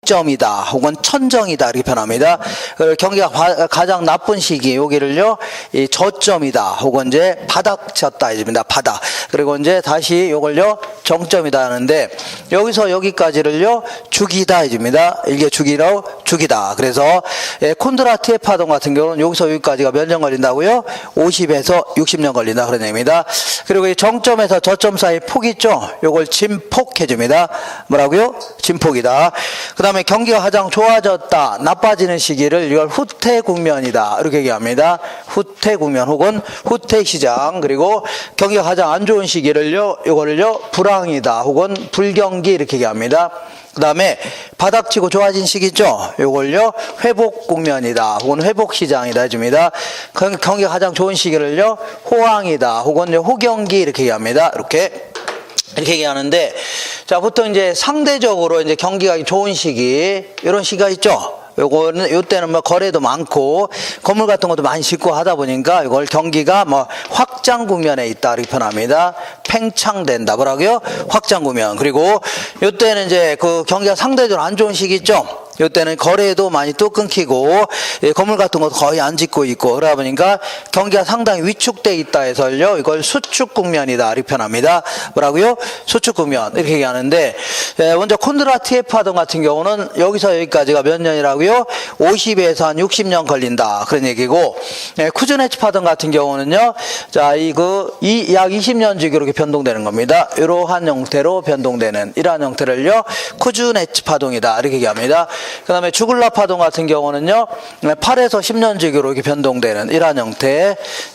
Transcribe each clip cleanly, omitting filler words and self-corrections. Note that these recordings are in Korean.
정점이다 혹은 천정이다 이렇게 표현합니다. 경기가 가장 나쁜 시기 여기를요 이 저점이다 혹은 이제 바닥쳤다 이겁니다. 바닥. 그리고 이제 다시 요걸요 정점이다 하는데 여기서 여기까지를요 주기다 이겁니다. 이게 주기다. 그래서 콘드라티의 파동 같은 경우는 여기서 여기까지가 몇 년 걸린다고요? 50에서 60년 걸린다 그런 얘기입니다. 그리고 이 정점에서 저점 사이 폭 있죠? 요걸 진폭해 줍니다. 뭐라고요? 진폭이다. 그 다음에 경기가 가장 좋아졌다, 나빠지는 시기를 이걸 후퇴 국면이다 이렇게 얘기합니다. 후퇴 국면 혹은 후퇴 시장. 그리고 경기가 가장 안 좋은 시기를요 이거를요 불황이다 혹은 불경기 이렇게 얘기합니다. 그 다음에 바닥치고 좋아진 시기죠. 요걸요 회복 국면이다 혹은 회복 시장이다 해줍니다. 경기가 가장 좋은 시기를요 호황이다 혹은 호경기 이렇게 얘기합니다. 이렇게 얘기하는데, 자 보통 이제 상대적으로 이제 경기가 좋은 시기 이런 시기가 있죠. 요때는 뭐 거래도 많고 건물 같은 것도 많이 짓고 하다 보니까 이걸 경기가 뭐 확장 국면에 있다 이렇게 표현합니다. 팽창된다. 뭐라고요? 확장 국면. 그리고 요때는 이제 그 경기가 상대적으로 안 좋은 시기 있죠. 요때는 거래도 많이 또 끊기고 건물 같은 것도 거의 안 짓고 있고 그러다 보니까 경기가 상당히 위축돼 있다 해서요 이걸 수축 국면이다 이렇게 표현합니다. 뭐라고요? 수축 국면 이렇게 얘기하는데, 먼저 콘드라티의 파동 같은 경우는 여기서 여기까지가 몇 년이라고요? 50에서 한 60년 걸린다 그런 얘기고, 쿠즈네츠 파동 같은 경우는요 자 약 20년 주기로 이렇게 변동되는 겁니다. 이러한 형태로 변동되는 이러한 형태를요 쿠즈네츠 파동이다 이렇게 얘기합니다. 그 다음에 주글라 파동 같은 경우는요 8에서 10년 주기로 이렇게 변동되는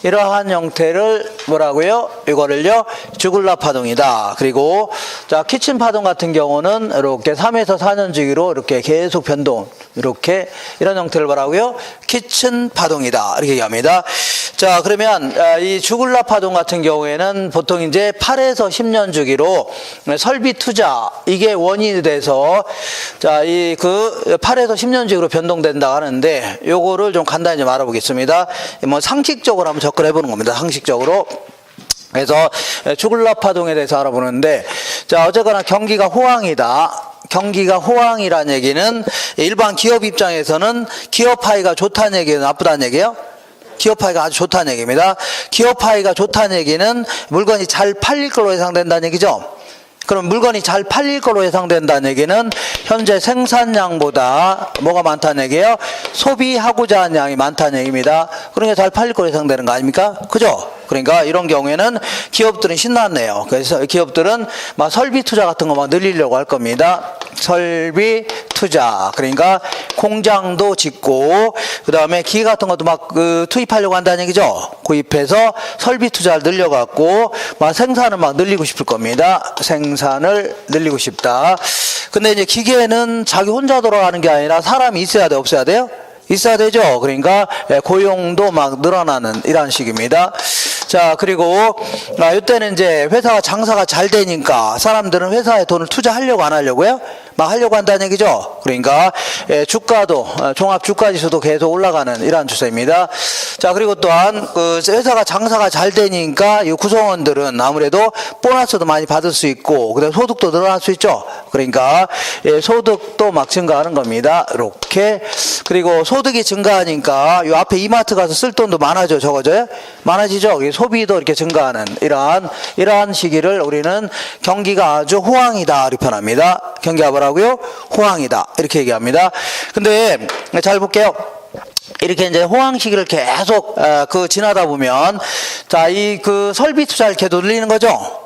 이러한 형태를 뭐라고요? 이거를요 주글라 파동이다. 그리고 자 키친 파동 같은 경우는 이렇게 3에서 4년 주기로 이렇게 계속 변동, 이렇게 이런 형태를 뭐라고요? 키친 파동이다 이렇게 얘기합니다. 자 그러면 이 주글라 파동 같은 경우에는 보통 이제 8에서 10년 주기로 설비 투자 이게 원인이 돼서 자 이 8에서 10년 주기로 변동된다 하는데, 요거를 좀 간단히 좀 알아보겠습니다. 뭐 상식적으로 한번 접근해 보는 겁니다. 상식적으로. 그래서 주글라 파동에 대해서 알아보는데, 자 어쨌거나 경기가 호황이다. 경기가 호황이라는 얘기는 일반 기업 입장에서는 기업하기가 좋다는 얘기예요, 나쁘다는 얘기예요? 기업하기가 아주 좋다는 얘기입니다. 기업하기가 좋다는 얘기는 물건이 잘 팔릴 걸로 예상된다는 얘기죠. 그럼 물건이 잘 팔릴 걸로 예상된다는 얘기는 현재 생산량보다 뭐가 많다는 얘기예요? 소비하고자 하는 양이 많다는 얘기입니다. 그러니까 잘 팔릴 걸로 예상되는 거 아닙니까? 그죠? 그러니까 이런 경우에는 기업들은 신났네요. 그래서 기업들은 막 설비 투자 같은 거 막 늘리려고 할 겁니다. 설비 투자. 그러니까 공장도 짓고 그 다음에 기계 같은 것도 막 투입하려고 한다는 얘기죠. 구입해서 설비 투자를 늘려갖고 막 생산을 막 늘리고 싶을 겁니다. 생산을 늘리고 싶다. 근데 이제 기계는 자기 혼자 돌아가는 게 아니라 사람이 있어야 돼, 없어야 돼요? 있어야 되죠. 그러니까 고용도 막 늘어나는 이런 식입니다. 자 그리고 이때는 이제 회사가 장사가 잘 되니까 사람들은 회사에 돈을 투자하려고 안 하려고요? 막 하려고 한다는 얘기죠. 그러니까 주가도 종합 주가지수도 계속 올라가는 이러한 추세입니다. 자 그리고 또한 회사가 장사가 잘 되니까 이 구성원들은 아무래도 보너스도 많이 받을 수 있고 그다음 소득도 늘어날 수 있죠. 그러니까 소득도 막 증가하는 겁니다. 이렇게. 그리고 소득이 증가하니까 이 앞에 이마트 가서 쓸 돈도 적어져요? 많아지죠. 소비도 이렇게 증가하는 이러한 시기를 우리는 경기가 아주 호황이다 이렇게 표현합니다. 경기가 뭐라고요? 호황이다 이렇게 얘기합니다. 근데 잘 볼게요. 이렇게 이제 호황 시기를 계속 지나다 보면 자 이 설비 투자를 계속 늘리는 거죠.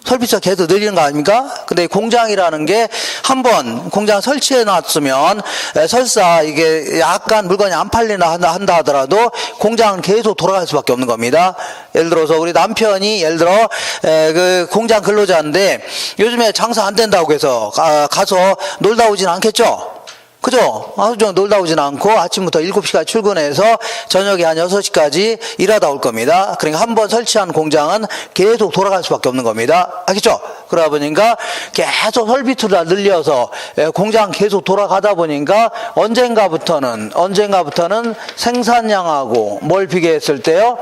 설비투자 계속 늘리는 거 아닙니까? 근데 공장이라는 게 한번 공장 설치해 놨으면 설사 이게 약간 물건이 안 팔리나 한다 하더라도 공장은 계속 돌아갈 수밖에 없는 겁니다. 예를 들어서 우리 남편이 예를 들어 공장 근로자인데 요즘에 장사 안 된다고 해서 가서 놀다 오진 않겠죠? 그죠? 하루 종일 놀다 오진 않고 아침부터 7시까지 출근해서 저녁에 한 6시까지 일하다 올 겁니다. 그러니까 한번 설치한 공장은 계속 돌아갈 수밖에 없는 겁니다. 알겠죠? 그러다 보니까 계속 설비 투자 늘려서 공장 계속 돌아가다 보니까 언젠가부터는 생산량하고 뭘 비교했을 때요?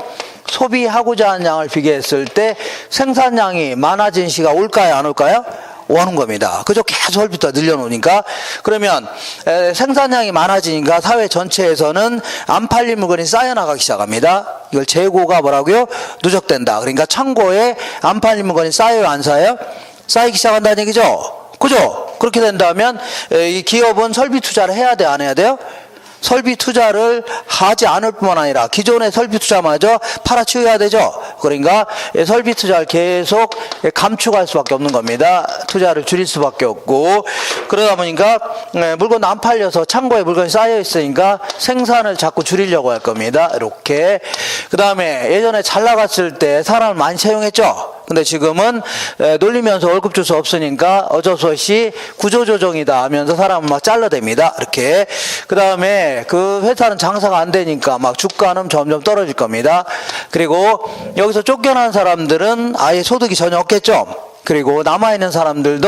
소비하고자 하는 양을 비교했을 때 생산량이 많아진 시가 올까요? 안 올까요? 오는 겁니다. 그죠? 계속 설비투자 늘려놓으니까. 그러면 생산량이 많아지니까 사회 전체에서는 안 팔린 물건이 쌓여나가기 시작합니다. 이걸 재고가 뭐라고요? 누적된다. 그러니까 창고에 안 팔린 물건이 쌓여요, 안 쌓여요? 쌓이기 시작한다는 얘기죠. 그죠? 그렇게 된다면 이 기업은 설비 투자를 해야 돼, 안 해야 돼요? 설비 투자를 하지 않을 뿐만 아니라 기존의 설비 투자마저 팔아치워야 되죠. 그러니까 설비 투자를 계속 감축할 수밖에 없는 겁니다. 투자를 줄일 수밖에 없고, 그러다 보니까 물건 안 팔려서 창고에 물건이 쌓여 있으니까 생산을 자꾸 줄이려고 할 겁니다. 이렇게. 그 다음에 예전에 잘 나갔을 때 사람을 많이 채용했죠. 근데 지금은 놀리면서 월급 줄 수 없으니까 어쩔 수 없이 구조조정이다 하면서 사람을 막 잘라댑니다. 이렇게. 그 다음에 그 회사는 장사가 안 되니까 막 주가는 점점 떨어질 겁니다. 그리고 여기서 쫓겨난 사람들은 아예 소득이 전혀 없겠죠. 그리고 남아있는 사람들도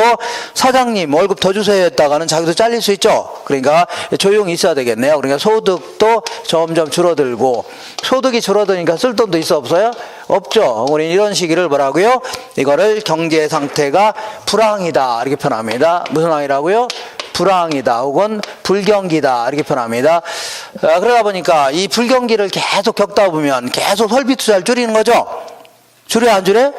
사장님 월급 더 주세요 했다가는 자기도 잘릴 수 있죠. 그러니까 조용히 있어야 되겠네요. 그러니까 소득도 점점 줄어들고, 소득이 줄어드니까 쓸 돈도 있어 없어요? 없죠. 우리 이런 시기를 뭐라고요? 이거를 경제 상태가 불황이다 이렇게 표현합니다. 무슨 황이라고요? 불황이다 혹은 불경기다 이렇게 표현합니다. 그러다 보니까 이 불경기를 계속 겪다 보면 계속 설비 투자를 줄이는 거죠. 줄여 안 줄여?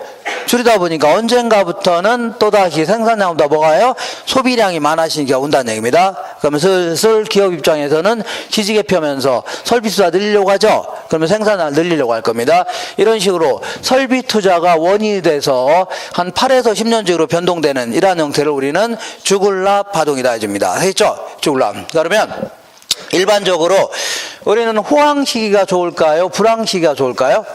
줄이다 보니까 언젠가부터는 또다시 생산량보다 뭐가요? 소비량이 많아지는 게 온다는 얘기입니다. 그러면 슬슬 기업 입장에서는 기지개 펴면서 설비 투자 늘리려고 하죠. 그러면 생산량을 늘리려고 할 겁니다. 이런 식으로 설비 투자가 원인이 돼서 한 8에서 10년직으로 변동되는 이러한 형태를 우리는 주글랍 파동이다 해줍니다. 알겠죠? 주글랍. 그러면 일반적으로 우리는 호황 시기가 좋을까요? 불황 시기가 좋을까요?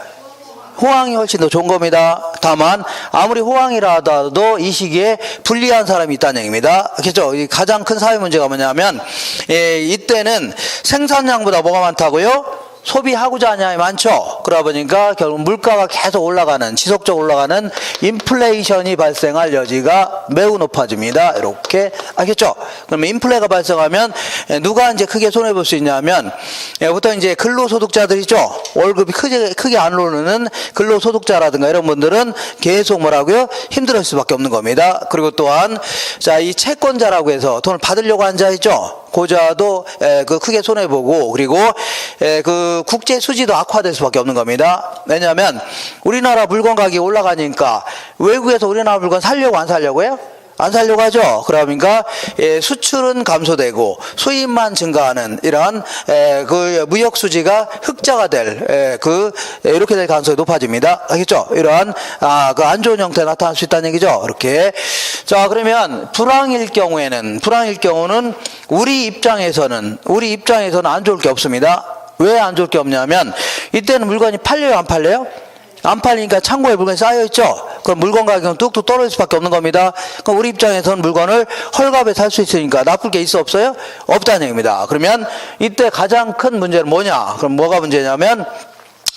호황이 훨씬 더 좋은 겁니다. 다만 아무리 호황이라 하더라도 이 시기에 불리한 사람이 있다는 얘기입니다. 그렇죠? 가장 큰 사회 문제가 뭐냐면 이때는 생산량보다 뭐가 많다고요? 소비하고자 하냐이 많죠. 그러다 보니까 결국 물가가 계속 올라가는, 지속적으로 올라가는 인플레이션이 발생할 여지가 매우 높아집니다. 이렇게. 알겠죠? 그러면 인플레가 발생하면 누가 이제 크게 손해볼 수 있냐면 보통 이제 근로소득자들이죠. 월급이 크게 안 오르는 근로소득자라든가 이런 분들은 계속 뭐라고요? 힘들을 수밖에 없는 겁니다. 그리고 또한 자, 이 채권자라고 해서 돈을 받으려고 한 자 있죠. 고자도 그 크게 손해보고, 그리고 그 국제 수지도 악화될 수밖에 없는 겁니다. 왜냐하면 우리나라 물건 가격이 올라가니까 외국에서 우리나라 물건 살려고 안 살려고요? 안 살려고 하죠. 그러니까 수출은 감소되고 수입만 증가하는 이러한 그 무역 수지가 흑자가 될 이렇게 될 가능성이 높아집니다. 알겠죠? 이러한 그 안 좋은 형태 나타날 수 있다는 얘기죠. 이렇게. 자, 그러면 불황일 경우는 우리 입장에서는 안 좋을 게 없습니다. 왜 안 좋을 게 없냐면 이때는 물건이 팔려요, 안 팔려요? 안 팔리니까 창고에 물건이 쌓여있죠. 그럼 물건 가격은 뚝뚝 떨어질 수밖에 없는 겁니다. 그럼 우리 입장에서는 물건을 헐값에 살 수 있으니까 나쁠 게 있어 없어요? 없다는 얘기입니다. 그러면 이때 가장 큰 문제는 뭐냐? 그럼 뭐가 문제냐면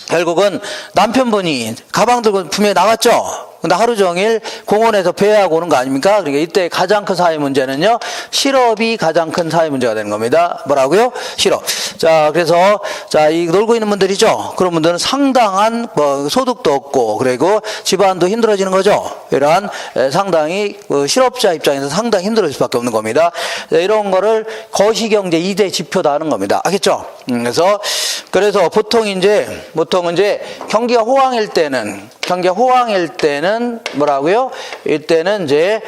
결국은 남편분이 가방 들고 분명히 나갔죠. 근데 하루 종일 공원에서 배회하고 오는 거 아닙니까? 그러니까 이때 가장 큰 사회 문제는요, 실업이 가장 큰 사회 문제가 되는 겁니다. 뭐라고요? 실업. 자, 그래서 자, 이 놀고 있는 분들이죠. 그런 분들은 상당한 소득도 없고, 그리고 집안도 힘들어지는 거죠. 이러한 상당히 실업자 입장에서 상당히 힘들어질 수밖에 없는 겁니다. 이런 거를 거시경제 2대 지표다 하는 겁니다. 알겠죠? 그래서 보통 이제 경기가 호황일 때는 뭐라고요? 이때는 이제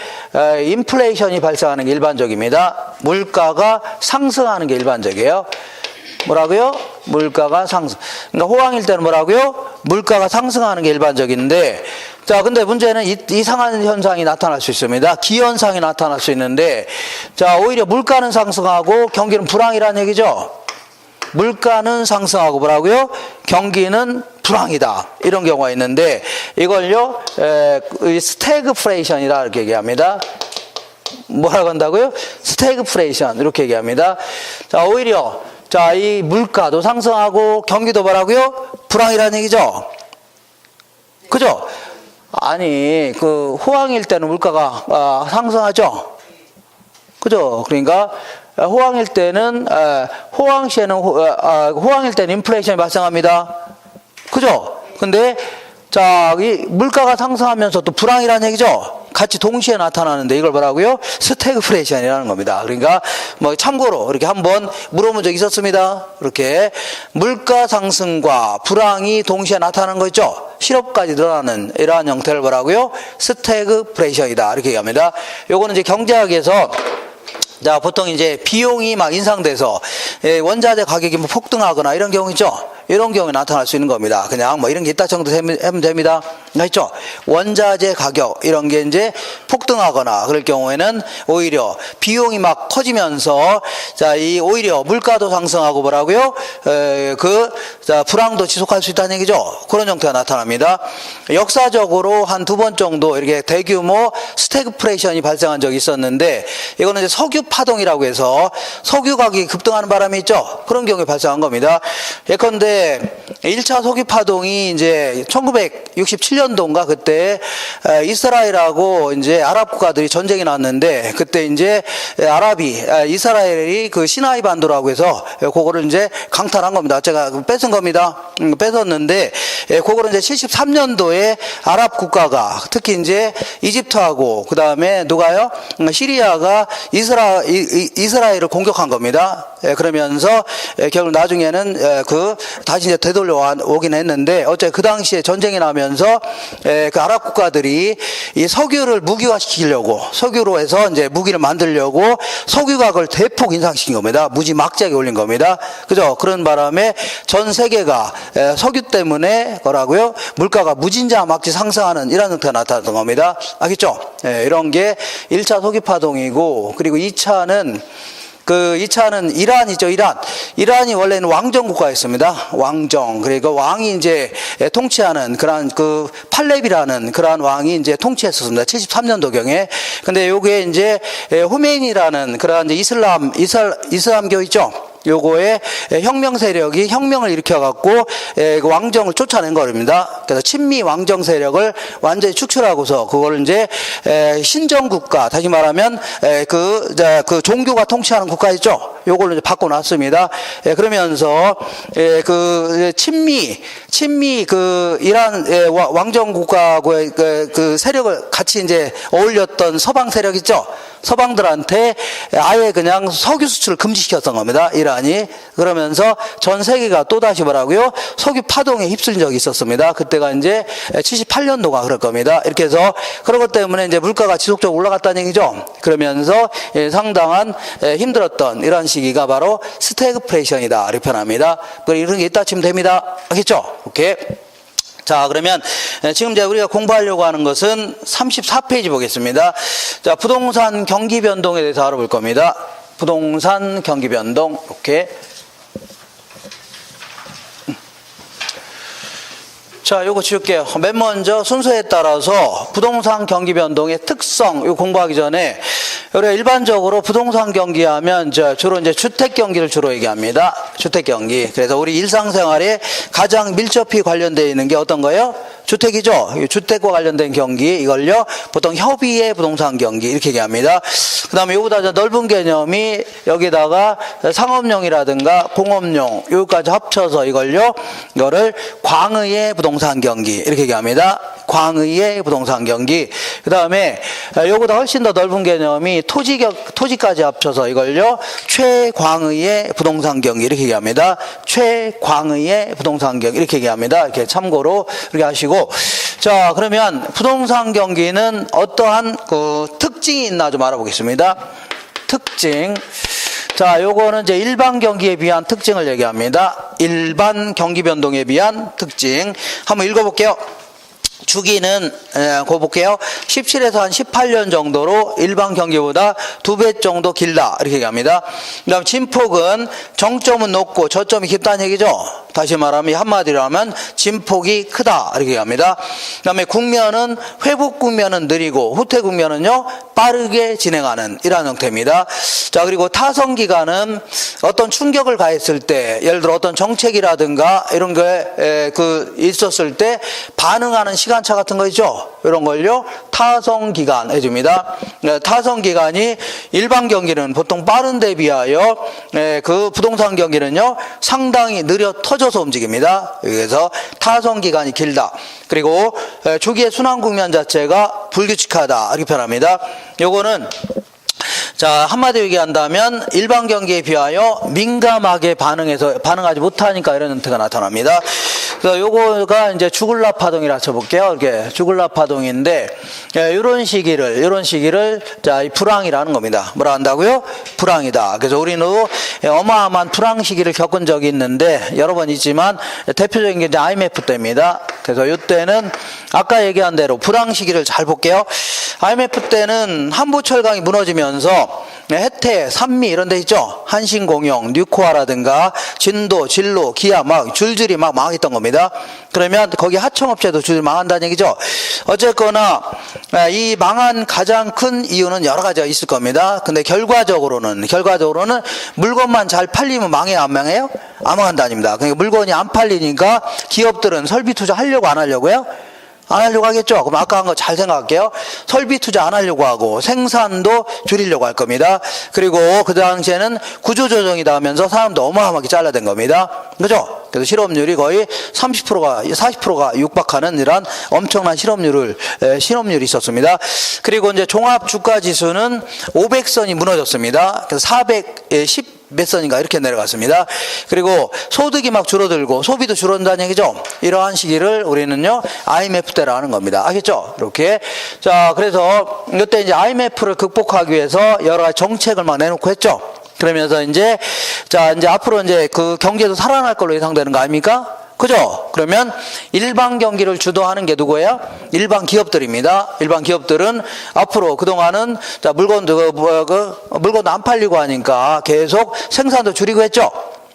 인플레이션이 발생하는 게 일반적입니다. 물가가 상승하는 게 일반적이에요. 뭐라고요? 물가가 상승. 그러니까 호황일 때는 뭐라고요? 물가가 상승하는 게 일반적인데, 자, 근데 문제는 이상한 현상이 나타날 수 있습니다. 기현상이 나타날 수 있는데, 자, 오히려 물가는 상승하고 경기는 불황이라는 얘기죠. 물가는 상승하고 뭐라고요? 경기는 불황이다. 이런 경우가 있는데 이걸요 스태그플레이션이라 이렇게 얘기합니다. 뭐라고 한다고요? 스태그플레이션 이렇게 얘기합니다. 자, 오히려 자, 이 물가도 상승하고 경기도 뭐라고요? 불황이라는 얘기죠. 그죠? 아니 그 호황일 때는 물가가 상승하죠. 그죠? 그러니까 호황일 때는 호황일 때는 인플레이션이 발생합니다. 그죠? 근데 자, 이 물가가 상승하면서 또 불황이라는 얘기죠. 같이 동시에 나타나는데 이걸 뭐라고요? 스태그플레이션이라는 겁니다. 그러니까 뭐 참고로 이렇게 한번 물어본 적 있었습니다. 이렇게 물가 상승과 불황이 동시에 나타나는 거 있죠? 실업까지 늘어나는 이러한 형태를 뭐라고요? 스태그플레이션이다. 이렇게 얘기합니다. 요거는 이제 경제학에서 자, 보통 이제 비용이 막 인상돼서 원자재 가격이 뭐 폭등하거나 이런 경우 있죠? 이런 경우에 나타날 수 있는 겁니다. 그냥 뭐 이런 게 있다 정도 하면 됩니다. 있죠? 원자재 가격 이런 게 이제 폭등하거나 그럴 경우에는 오히려 비용이 막 커지면서 자, 이 오히려 물가도 상승하고 뭐라고요? 자, 불황도 지속할 수 있다는 얘기죠. 그런 형태가 나타납니다. 역사적으로 한 2번 정도 이렇게 대규모 스태그플레이션이 발생한 적이 있었는데 이거는 이제 석유 파동이라고 해서 석유 가격이 급등하는 바람이 있죠. 그런 경우에 발생한 겁니다. 예컨대 1차 석유 파동이 이제 1967년도인가 그때 이스라엘하고 이제 아랍 국가들이 전쟁이 났는데 그때 이제 이스라엘이 그 시나이 반도라고 해서 그거를 이제 강탈한 겁니다. 제가 뺏은 겁니다. 뺏었는데 그거를 이제 73년도에 아랍 국가가 특히 이제 이집트하고 그 다음에 누가요? 시리아가 이스라엘을 공격한 겁니다. 그러면서 결국 나중에는 다시 이제 되돌려 오긴 했는데 어째 그 당시에 전쟁이 나면서 그 아랍 국가들이 이 석유를 무기화시키려고 석유로 해서 이제 무기를 만들려고 석유가격을 대폭 인상시킨 겁니다. 무지막지하게 올린 겁니다. 그죠? 그런 바람에 전 세계가 석유 때문에 뭐라고요? 물가가 무진장막지 상승하는 이런 형태가 나타났던 겁니다. 알겠죠? 이런 게 1차 석유 파동이고 그리고 2차는 이란이죠, 이란. 이란이 원래는 왕정 국가였습니다. 왕정. 그리고 왕이 이제 통치하는 그러한 팔렙이라는 그러한 왕이 이제 통치했었습니다. 73년도경에. 근데 요게 이제 호메인이라는 그러한 이제 이슬람교 있죠? 요거에 혁명 세력이 혁명을 일으켜갖고 그 왕정을 쫓아낸 겁니다. 그래서 친미 왕정 세력을 완전히 축출하고서 그걸 이제 신정국가, 다시 말하면 그 종교가 통치하는 국가 있죠. 요걸로 이제 바꿔놨습니다. 그러면서 친미 이란 왕정 국가하고의 그 세력을 같이 이제 어울렸던 서방 세력 있죠. 서방들한테 아예 그냥 석유 수출을 금지시켰던 겁니다. 이란이. 그러면서 전 세계가 또다시 뭐라고요? 석유 파동에 휩쓸린 적이 있었습니다. 그때가 이제 78년도가 그럴 겁니다. 이렇게 해서 그런 것 때문에 이제 물가가 지속적으로 올라갔다는 얘기죠. 그러면서 상당한 힘들었던 이런 시기가 바로 스태그플레이션이다. 이렇게 표현합니다. 이런 게 있다 치면 됩니다. 알겠죠? 오케이. 자, 그러면 지금 이제 우리가 공부하려고 하는 것은 34페이지 보겠습니다. 자, 부동산 경기 변동에 대해서 알아볼 겁니다. 부동산 경기 변동. 이렇게. 자, 요거 지울게요. 맨 먼저 순서에 따라서 부동산 경기 변동의 특성, 이거 공부하기 전에 우리가 일반적으로 부동산 경기하면 주로 이제 주택 경기를 주로 얘기합니다. 주택 경기. 그래서 우리 일상생활에 가장 밀접히 관련되어 있는 게 어떤 거예요? 주택이죠. 주택과 관련된 경기, 이걸요 보통 협의의 부동산 경기 이렇게 얘기합니다. 그 다음에 요거보다 넓은 개념이 여기다가 상업용이라든가 공업용 요까지 합쳐서 이거를 광의의 부동산 경기 이렇게 얘기합니다. 광의의 부동산 경기. 그 다음에 요거보다 훨씬 더 넓은 개념이 토지까지 합쳐서 이걸요 최광의의 부동산 경기 이렇게 얘기합니다. 최광의의 부동산 경기 이렇게 얘기합니다. 이렇게 참고로 이렇게 하시고, 자, 그러면 부동산 경기는 어떠한 특징이 있나 좀 알아보겠습니다. 특징. 자, 요거는 이제 일반 경기에 비한 특징을 얘기합니다. 일반 경기 변동에 비한 특징. 한번 읽어볼게요. 주기는 그거 볼게요. 17에서 한 18년 정도로 일반 경기보다 2배 정도 길다 이렇게 얘기합니다. 그 다음 진폭은 정점은 높고 저점이 깊다는 얘기죠. 다시 말하면 한마디로 하면 진폭이 크다 이렇게 얘기합니다. 그 다음에 국면은 회복 국면은 느리고 후퇴 국면은요 빠르게 진행하는 이러한 형태입니다. 자, 그리고 타선 기간은 어떤 충격을 가했을 때, 예를 들어 어떤 정책이라든가 이런 게 있었을 때 반응하는 시간차 같은 거 있죠? 이런 걸요, 타성기간 해줍니다. 타성 기간이 일반 경기는 보통 빠른 데 비하여 그 부동산 경기는요 상당히 느려 터져서 움직입니다. 그래서 타성 기간이 길다. 그리고 주기의 순환 국면 자체가 불규칙하다 이렇게 표현합니다. 요거는 자, 한마디로 얘기한다면 일반 경기에 비하여 민감하게 반응하지 못하니까 이런 형태가 나타납니다. 그래서 요거가 이제 주글라 파동이라 쳐볼게요. 이렇게 주글라 파동인데, 이런 시기를 자, 이 불황이라는 겁니다. 뭐라 한다고요? 불황이다. 그래서 우리는 어마어마한 불황 시기를 겪은 적이 있는데, 여러 번 있지만, 대표적인 게 이제 IMF 때입니다. 그래서 이때는 아까 얘기한 대로 불황 시기를 잘 볼게요. IMF 때는 한부철강이 무너지면서 해태, 산미 이런 데 있죠. 한신공영, 뉴코아라든가 진도, 진로, 기아 막 줄줄이 막 망했던 겁니다. 그러면 거기 하청업체도 줄줄 망한다는 얘기죠. 어쨌거나 이 망한 가장 큰 이유는 여러 가지가 있을 겁니다. 근데 결과적으로는 물건만 잘 팔리면 망해요, 안 망해요? 안 망한다닙니다. 그러니까 물건이 안 팔리니까 기업들은 설비 투자 하려고 안 하려고요? 안 하려고 하겠죠. 그럼 아까 한 거 잘 생각할게요. 설비 투자 안 하려고 하고 생산도 줄이려고 할 겁니다. 그리고 그 당시에는 구조조정이다 하면서 사람도 어마어마하게 잘라댄 겁니다. 그죠? 그래서 실업률이 거의 40%가 육박하는 이런 엄청난 실업률이 있었습니다. 그리고 이제 종합주가지수는 500선이 무너졌습니다. 그래서 410 몇 선인가 이렇게 내려갔습니다. 그리고 소득이 막 줄어들고 소비도 줄어든다는 얘기죠. 이러한 시기를 우리는요 IMF 때라는 겁니다. 알겠죠? 이렇게. 자, 그래서 이때 이제 IMF를 극복하기 위해서 여러 가지 정책을 막 내놓고 했죠. 그러면서 이제 앞으로 이제 그 경제도 살아날 걸로 예상되는 거 아닙니까? 그죠? 그러면 일반 경기를 주도하는 게 누구예요? 일반 기업들입니다. 일반 기업들은 앞으로 그동안은 물건도 안 팔리고 하니까 계속 생산도 줄이고 했죠.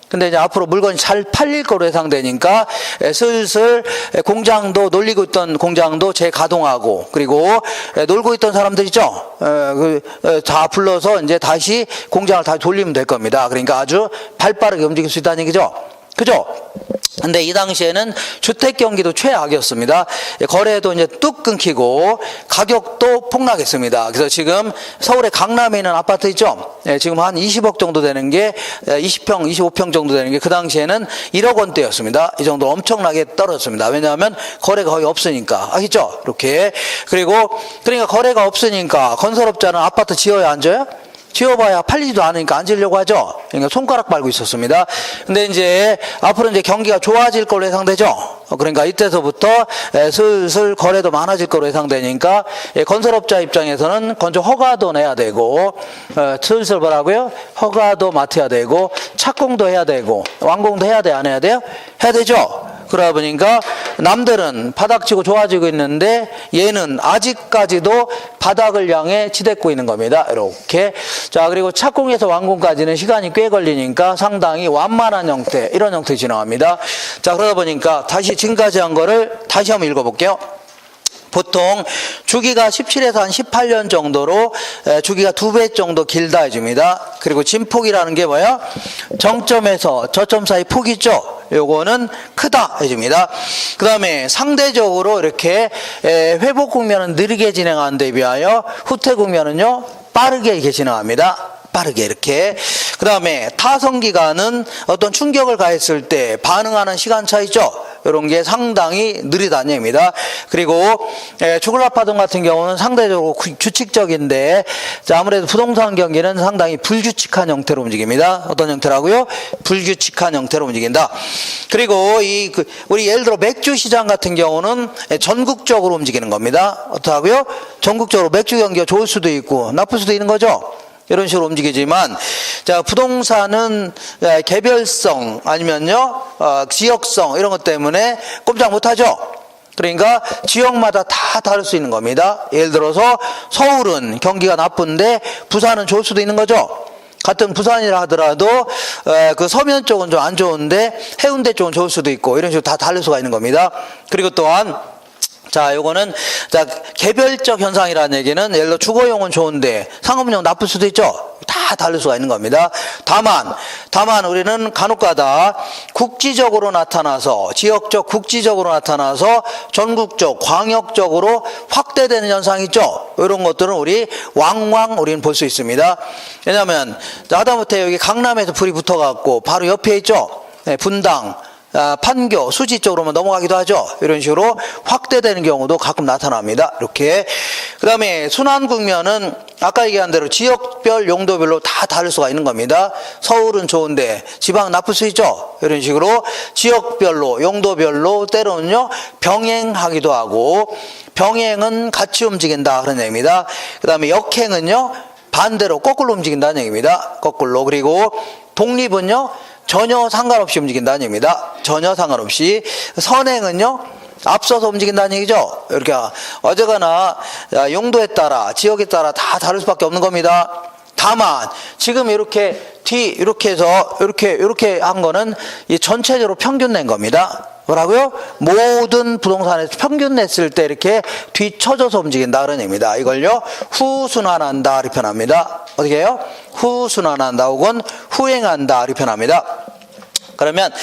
근데 이제 앞으로 물건이 잘 팔릴 거로 예상되니까 슬슬 공장도 놀리고 있던 공장도 재가동하고, 그리고 놀고 있던 사람들 있죠. 다 불러서 이제 다시 공장을 다시 돌리면 될 겁니다. 그러니까 아주 발빠르게 움직일 수 있다는 얘기죠. 그죠? 근데 이 당시에는 주택 경기도 최악이었습니다. 거래도 이제 뚝 끊기고 가격도 폭락했습니다. 그래서 지금 서울의 강남에 있는 아파트 있죠? 지금 한 20억 정도 되는 게 20평, 25평 정도 되는 게 그 당시에는 1억 원대였습니다. 이 정도 엄청나게 떨어졌습니다. 왜냐하면 거래가 거의 없으니까. 아시죠? 이렇게. 그러니까 거래가 없으니까 건설업자는 아파트 지어야 안 지어요? 지어봐야 팔리지도 않으니까 안 지으려고 하죠. 그러니까 손가락 빨고 있었습니다. 근데 이제 앞으로 이제 경기가 좋아질 걸로 예상되죠. 그러니까 이때서부터 슬슬 거래도 많아질 걸로 예상되니까 건설업자 입장에서는 건조 허가도 내야 되고, 슬슬 뭐라고요? 허가도 맡아야 되고, 착공도 해야 되고, 완공도 해야 돼, 안 해야 돼요? 해야 되죠. 그러다 보니까 남들은 바닥치고 좋아지고 있는데 얘는 아직까지도 바닥을 향해 치닫고 있는 겁니다. 이렇게. 자, 그리고 착공에서 완공까지는 시간이 꽤 걸리니까 상당히 완만한 형태, 이런 형태 진행합니다. 자, 그러다 보니까 다시 지금까지 한 거를 다시 한번 읽어볼게요. 보통 주기가 17에서 한 18년 정도로 주기가 2배 정도 길다 해줍니다. 그리고 진폭이라는 게 뭐예요? 정점에서 저점 사이 폭이 있죠? 요거는 크다 해줍니다. 그 다음에 상대적으로 이렇게 회복 국면은 느리게 진행하는 데 비하여 후퇴 국면은요 빠르게 이렇게 진행합니다. 빠르게 이렇게. 그 다음에 타성기간은 어떤 충격을 가했을 때 반응하는 시간차 있죠? 이런 게 상당히 느리다는 얘기입니다. 그리고 주글라 파동 같은 경우는 상대적으로 규칙적인데, 아무래도 부동산 경기는 상당히 불규칙한 형태로 움직입니다. 어떤 형태라고요? 불규칙한 형태로 움직인다. 그리고 우리 예를 들어 맥주 시장 같은 경우는 전국적으로 움직이는 겁니다. 어떡하고요? 전국적으로 맥주 경기가 좋을 수도 있고 나쁠 수도 있는 거죠. 이런 식으로 움직이지만, 자, 부동산은 개별성 아니면요 지역성 이런 것 때문에 꼼짝 못하죠. 그러니까 지역마다 다 다를 수 있는 겁니다. 예를 들어서 서울은 경기가 나쁜데 부산은 좋을 수도 있는 거죠. 같은 부산이라 하더라도 그 서면 쪽은 좀 안 좋은데 해운대 쪽은 좋을 수도 있고, 이런 식으로 다 다를 수가 있는 겁니다. 그리고 또한 자, 요거는, 자, 개별적 현상이라는 얘기는 예를 들어 주거용은 좋은데 상업용 나쁠 수도 있죠? 다 다를 수가 있는 겁니다. 다만 우리는 간혹가다 국지적으로 나타나서, 지역적 국지적으로 나타나서 전국적, 광역적으로 확대되는 현상이 있죠? 이런 것들은 우리는 볼 수 있습니다. 왜냐하면, 하다못해 여기 강남에서 불이 붙어갖고 바로 옆에 있죠? 네, 분당, 판교, 수지 쪽으로만 넘어가기도 하죠. 이런 식으로 확대되는 경우도 가끔 나타납니다. 이렇게. 그 다음에 순환 국면은 아까 얘기한 대로 지역별, 용도별로 다 다를 수가 있는 겁니다. 서울은 좋은데 지방 나쁠 수 있죠. 이런 식으로 지역별로, 용도별로 때로는요, 병행하기도 하고, 병행은 같이 움직인다. 그런 얘기입니다. 그 다음에 역행은요, 반대로 거꾸로 움직인다는 얘기입니다. 거꾸로. 그리고 독립은요, 전혀 상관없이 움직인다는 얘기입니다. 전혀 상관없이. 선행은요, 앞서서 움직인다는 얘기죠. 이렇게 어쨌거나 용도에 따라, 지역에 따라 다 다를 수밖에 없는 겁니다. 다만 지금 이렇게 이렇게 해서 이렇게 한 거는 이 전체적으로 평균 낸 겁니다. 뭐라고요? 모든 부동산에서 평균 냈을 때 이렇게 뒤쳐져서 움직인다 그런 얘기입니다. 이걸요, 후순환한다 이렇게 표현합니다. 어떻게 해요? 후순환한다 혹은 후행한다 이렇게 표현합니다. 그러면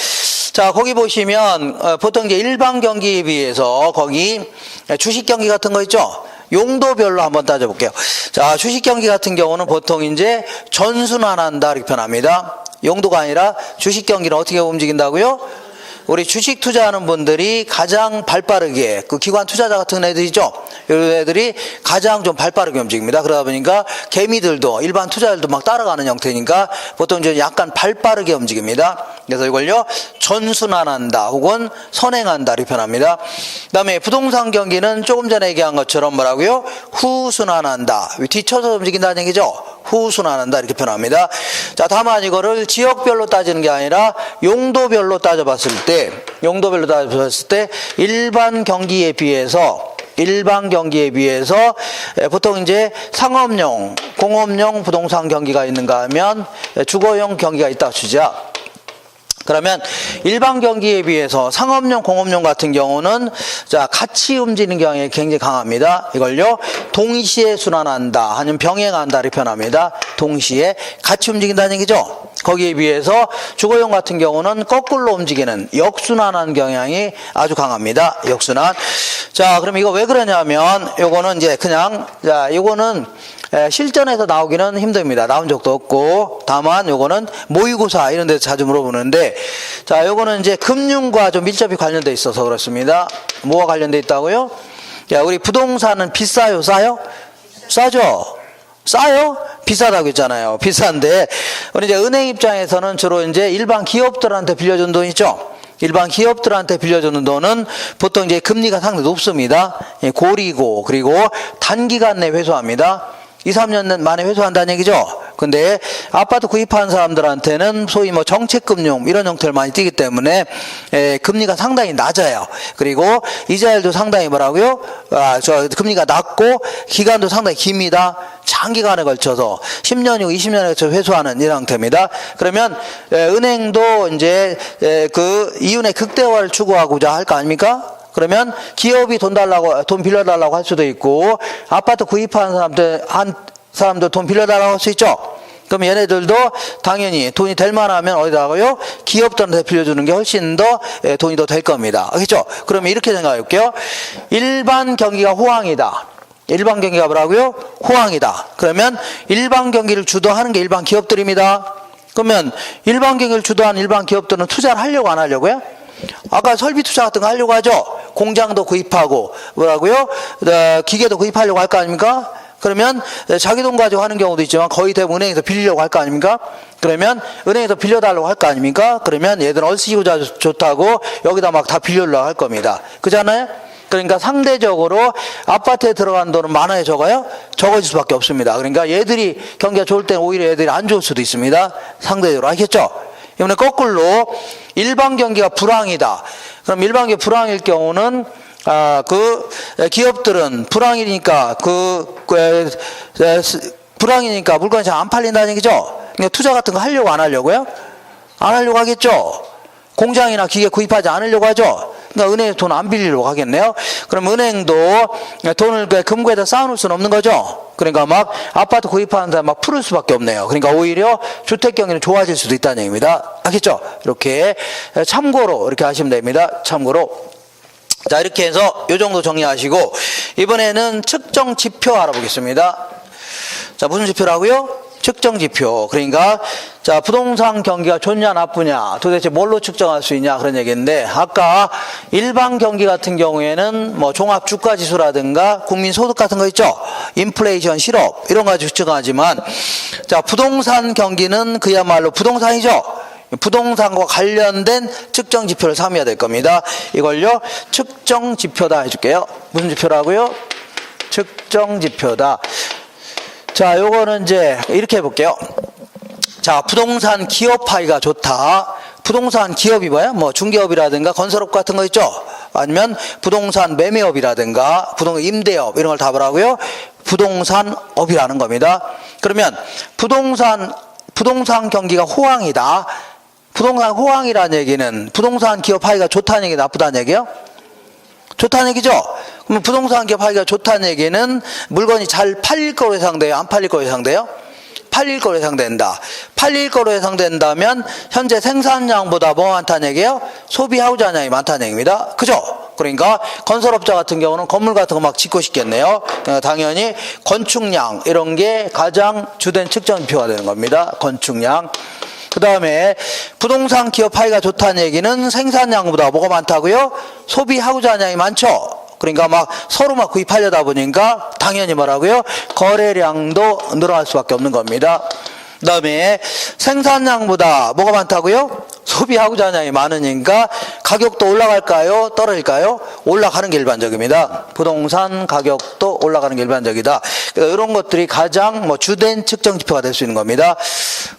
자, 거기 보시면 보통 이제 일반 경기에 비해서 거기 주식 경기 같은 거 있죠? 용도별로 한번 따져볼게요. 자, 주식 경기 같은 경우는 보통 이제 전순환한다 이렇게 표현합니다. 용도가 아니라 주식 경기는 어떻게 움직인다고요? 우리 주식 투자하는 분들이 가장 발빠르게, 그 기관 투자자 같은 애들이죠. 이런 애들이 가장 좀 발빠르게 움직입니다. 그러다 보니까 개미들도, 일반 투자자들도 막 따라가는 형태니까 보통 좀 약간 발빠르게 움직입니다. 그래서 이걸요, 전순환한다 혹은 선행한다 이렇게 표현합니다. 그 다음에 부동산 경기는 조금 전에 얘기한 것처럼 뭐라고요? 후순환한다. 뒤쳐서 움직인다는 얘기죠. 후순환한다 이렇게 표현합니다. 자, 다만 이거를 지역별로 따지는 게 아니라 용도별로 따져봤을 때 일반 경기에 비해서 보통 이제 상업용, 공업용 부동산 경기가 있는가 하면 주거용 경기가 있다고 치자. 그러면 일반 경기에 비해서 상업용, 공업용 같은 경우는 자, 같이 움직이는 경향이 굉장히 강합니다. 이걸요, 동시에 순환한다, 아니면 병행한다 이렇게 표현합니다. 동시에 같이 움직인다는 얘기죠. 거기에 비해서 주거용 같은 경우는 거꾸로 움직이는 역순환하는 경향이 아주 강합니다. 역순환. 자, 그럼 이거 왜 그러냐면 요거는 이제 그냥, 자, 요거는 실전에서 나오기는 힘듭니다. 나온 적도 없고, 다만 요거는 모의고사 이런 데서 자주 물어보는데, 자, 요거는 이제 금융과 좀 밀접히 관련돼 있어서 그렇습니다. 뭐가 관련돼 있다고요? 야, 우리 부동산은 비싸요, 싸요? 싸죠? 싸요? 비싸다고 했잖아요. 비싼데, 우리 이제 은행 입장에서는 주로 이제 일반 기업들한테 빌려준 돈 있죠? 일반 기업들한테 빌려주는 돈은 보통 이제 금리가 상당히 높습니다. 고리고, 그리고 단기간 내 회수합니다. 2, 3년 만에 회수한다는 얘기죠. 근데 아파트 구입하는 사람들한테는 소위 뭐 정책금융 이런 형태를 많이 띄기 때문에 금리가 상당히 낮아요. 그리고 이자율도 상당히 뭐라고요? 금리가 낮고 기간도 상당히 깁니다. 장기간에 걸쳐서 10년이고 20년에 걸쳐 회수하는 이런 형태입니다. 그러면 은행도 이제 그 이윤의 극대화를 추구하고자 할 거 아닙니까? 그러면 기업이 돈 빌려달라고 할 수도 있고, 아파트 구입하는 사람들 돈 빌려달라고 할 수 있죠. 그럼 얘네들도 당연히 돈이 될 만하면 어디다가요? 기업들한테 빌려주는 게 훨씬 더 돈이 더 될 겁니다. 그렇죠? 그러면 이렇게 생각해 볼게요. 일반 경기가 호황이다. 일반 경기가 뭐라고요? 호황이다. 그러면 일반 경기를 주도하는 게 일반 기업들입니다. 그러면 일반 경기를 주도하는 일반 기업들은 투자를 하려고 안 하려고요? 아까 설비 투자 같은 거 하려고 하죠. 공장도 구입하고 뭐라고요? 기계도 구입하려고 할 거 아닙니까? 그러면 자기 돈 가지고 하는 경우도 있지만 거의 대부분 은행에서 빌리려고 할 거 아닙니까? 그러면 은행에서 빌려달라고 할 거 아닙니까? 그러면 얘들은 얼씨구자 좋다고 여기다 막 다 빌려려고 할 겁니다. 그렇잖아요? 그러니까 상대적으로 아파트에 들어간 돈은 많아요, 적어요? 적어질 수밖에 없습니다. 그러니까 얘들이 경기가 좋을 때는 오히려 얘들이 안 좋을 수도 있습니다. 상대적으로. 아시겠죠? 이번에 거꾸로 일반 경기가 불황이다. 그럼 일반 경기 불황일 경우는 그 기업들은 불황이니까 불황이니까 물건이 잘 안 팔린다는 얘기죠. 그러니까 투자 같은 거 하려고 안 하려고요? 안 하려고 하겠죠. 공장이나 기계 구입하지 않으려고 하죠. 그러니까 은행에서 돈 안 빌리려고 하겠네요. 그럼 은행도 돈을 금고에다 쌓아놓을 수는 없는 거죠. 그러니까 막 아파트 구입하는 사람 막 풀을 수밖에 없네요. 그러니까 오히려 주택 경기는 좋아질 수도 있다는 얘기입니다. 알겠죠? 이렇게 참고로 이렇게 하시면 됩니다. 참고로. 자, 이렇게 해서 이 정도 정리하시고 이번에는 측정 지표 알아보겠습니다. 자, 무슨 지표라고요? 측정 지표. 그러니까 자, 부동산 경기가 좋냐 나쁘냐 도대체 뭘로 측정할 수 있냐 그런 얘기인데, 아까 일반 경기 같은 경우에는 뭐 종합 주가 지수라든가 국민 소득 같은 거 있죠. 인플레이션 실업 이런 거 가지고 측정하지만, 자, 부동산 경기는 그야말로 부동산이죠. 부동산과 관련된 측정 지표를 삼아야 될 겁니다. 이걸요 측정 지표다 해줄게요. 무슨 지표라고요? 측정 지표다. 자, 요거는 이제 이렇게 해볼게요. 자, 부동산 기업 파이가 좋다. 부동산 기업이 뭐야? 뭐 중개업이라든가 건설업 같은 거 있죠? 아니면 부동산 매매업이라든가 부동산 임대업 이런 걸 다 뭐라고요? 부동산업이라는 겁니다. 그러면 부동산 경기가 호황이다. 부동산 호황이라는 얘기는 부동산 기업 파이가 좋다는 얘기, 나쁘다는 얘기예요? 좋다는 얘기죠? 그러면 부동산 기업 파이가 좋다는 얘기는 물건이 잘 팔릴 거로 예상돼요? 안 팔릴 거로 예상돼요? 팔릴 거로 예상된다. 팔릴 거로 예상된다면 현재 생산량보다 뭐가 많다는 얘기예요? 소비 하우자량이 많다는 얘기입니다. 그죠? 그러니까 건설업자 같은 경우는 건물 같은 거 막 짓고 싶겠네요. 그러니까 당연히 건축량 이런 게 가장 주된 측정 지표가 되는 겁니다. 건축량. 그 다음에 부동산 기업 파이가 좋다는 얘기는 생산량보다 뭐가 많다고요? 소비 하우자량이 많죠. 그러니까 막 서로 막 구입하려다 보니까 당연히 뭐라고요? 거래량도 늘어날 수밖에 없는 겁니다. 그 다음에 생산량보다 뭐가 많다고요? 소비 하우자량이 많으니까 가격도 올라갈까요? 떨어질까요? 올라가는 게 일반적입니다. 부동산 가격도 올라가는 게 일반적이다. 그래서 이런 것들이 가장 뭐 주된 측정 지표가 될 수 있는 겁니다.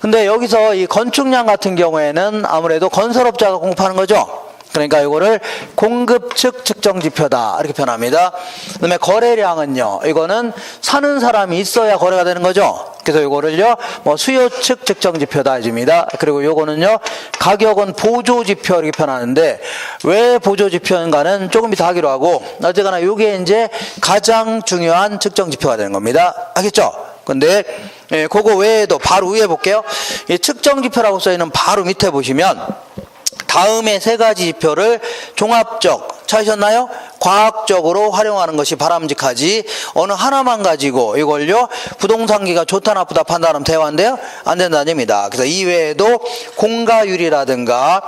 근데 여기서 이 건축량 같은 경우에는 아무래도 건설업자가 공급하는 거죠. 그러니까 이거를 공급측 측정 지표다 이렇게 표현합니다. 그다음에 거래량은요, 이거는 사는 사람이 있어야 거래가 되는 거죠. 그래서 이거를요 뭐 수요측 측정 지표다 해줍니다. 그리고 요거는요 가격은 보조 지표 이렇게 표현하는데, 왜 보조 지표인가는 조금 이따 하기로 하고, 어쨌거나 요게 이제 가장 중요한 측정 지표가 되는 겁니다. 알겠죠? 근데 그거 외에도 바로 위에 볼게요. 이 측정 지표라고 써있는 바로 밑에 보시면 다음에 세 가지 지표를 종합적, 찾으셨나요? 과학적으로 활용하는 것이 바람직하지, 어느 하나만 가지고 이걸요 부동산기가 좋다 나쁘다 판단하면 대화인데요 안 된다는 얘기입니다. 그래서 이외에도 공가율이라든가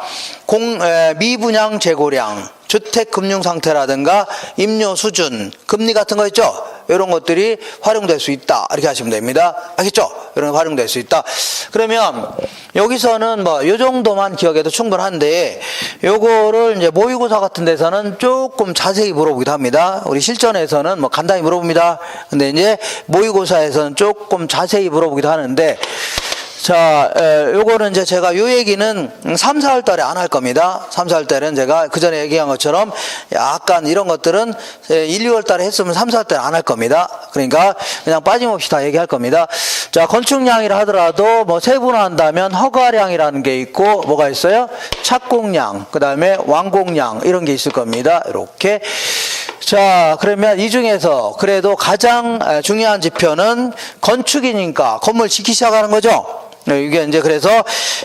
미분양 재고량, 주택 금융 상태라든가 임료 수준, 금리 같은 거 있죠? 이런 것들이 활용될 수 있다 이렇게 하시면 됩니다. 알겠죠? 이런 거 활용될 수 있다. 그러면 여기서는 뭐 요 정도만 기억해도 충분한데, 요거를 이제 모의고사 같은 데서는 조금 자세히 물어보기도 합니다. 우리 실전에서는 뭐 간단히 물어봅니다. 근데 이제 모의고사에서는 조금 자세히 물어보기도 하는데, 자, 요거는 이제 제가 요 얘기는 3, 4월 달에 안 할 겁니다. 3, 4월 달에는 제가 그 전에 얘기한 것처럼 약간 이런 것들은 1, 2월 달에 했으면 3, 4월 달에 안 할 겁니다. 그러니까 그냥 빠짐없이 다 얘기할 겁니다. 자, 건축량이라 하더라도 뭐 세분화한다면 허가량이라는 게 있고, 뭐가 있어요? 착공량, 그 다음에 완공량 이런 게 있을 겁니다. 이렇게. 자, 그러면 이 중에서 그래도 가장 중요한 지표는 건축이니까 건물 짓기 시작하는 거죠. 이게 이제 그래서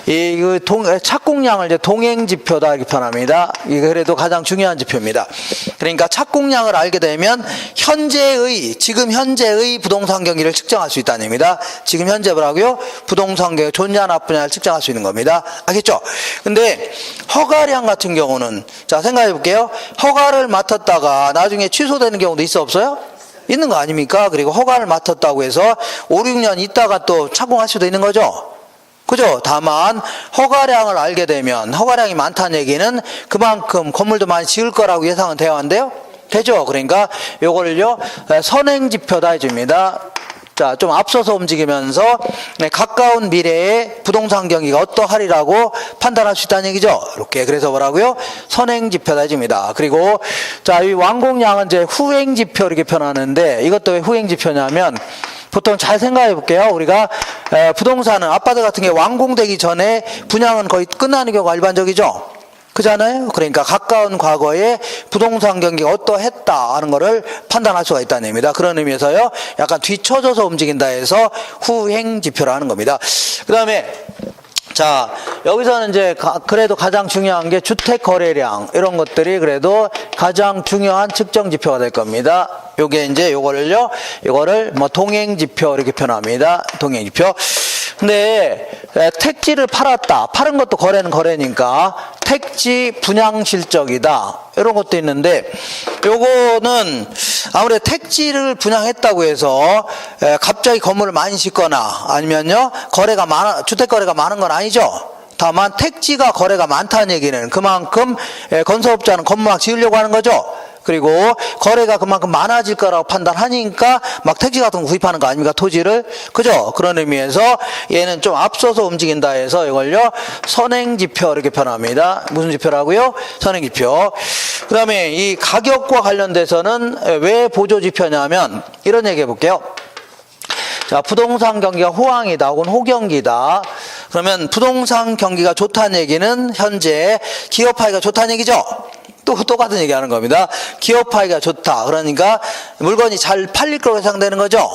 이 착공량을 이제 동행 지표다 이렇게 표현합니다. 이게 그래도 가장 중요한 지표입니다. 그러니까 착공량을 알게 되면 지금 현재의 부동산 경기를 측정할 수 있다는 얘기입니다. 지금 현재 뭐라고요? 부동산 경기 좋냐 나쁘냐를 측정할 수 있는 겁니다. 알겠죠? 근데 허가량 같은 경우는, 자, 생각해 볼게요. 허가를 맡았다가 나중에 취소되는 경우도 있어 없어요? 있는 거 아닙니까? 그리고 허가를 맡았다고 해서 5, 6년 있다가 또 착공할 수도 있는 거죠. 그죠? 다만 허가량을 알게 되면, 허가량이 많다는 얘기는 그만큼 건물도 많이 지을 거라고 예상은 되어야 한대요. 되죠? 그러니까 요거를요 선행지표다 해줍니다. 자, 좀 앞서서 움직이면서 가까운 미래에 부동산 경기가 어떠하리라고 판단할 수 있다는 얘기죠. 이렇게. 그래서 뭐라고요? 선행지표다 해줍니다. 그리고 자, 이 완공량은 이제 후행지표 이렇게 표현하는데, 이것도 왜 후행지표냐면, 보통 잘 생각해 볼게요. 우리가 부동산은 아파트 같은 게 완공되기 전에 분양은 거의 끝나는 경우가 일반적이죠. 그잖아요. 그러니까 가까운 과거에 부동산 경기가 어떠했다 하는 거를 판단할 수가 있다는 얘기입니다. 그런 의미에서요, 약간 뒤쳐져서 움직인다 해서 후행 지표라는 겁니다. 그 다음에 자, 여기서는 이제 그래도 가장 중요한 게 주택 거래량 이런 것들이 그래도 가장 중요한 측정 지표가 될 겁니다. 요게 이제 이거를 뭐 동행 지표 이렇게 표현합니다. 동행 지표. 근데 택지를 팔았다. 파는 것도 거래니까 택지 분양 실적이다. 이런 것도 있는데 요거는 아무래도 택지를 분양했다고 해서 갑자기 건물을 많이 짓거나 아니면요 주택 거래가 많은 건 아니죠. 다만 택지가 거래가 많다는 얘기는 그만큼 건설업자는 건물 막 지으려고 하는 거죠. 그리고 거래가 그만큼 많아질 거라고 판단하니까 막 택지 같은 거 구입하는 거 아닙니까? 토지를. 그죠? 그런 의미에서 얘는 좀 앞서서 움직인다 해서 이걸요 선행지표 이렇게 표현합니다. 무슨 지표라고요? 선행지표. 그 다음에 이 가격과 관련돼서는 왜 보조지표냐면 이런 얘기 해볼게요. 자, 부동산 경기가 호황이다 혹은 호경기다. 그러면 부동산 경기가 좋다는 얘기는 현재 기업파이가 좋다는 얘기죠. 또 똑같은 얘기 하는 겁니다. 기업파이가 좋다. 그러니까 물건이 잘 팔릴 거로 예상되는 거죠.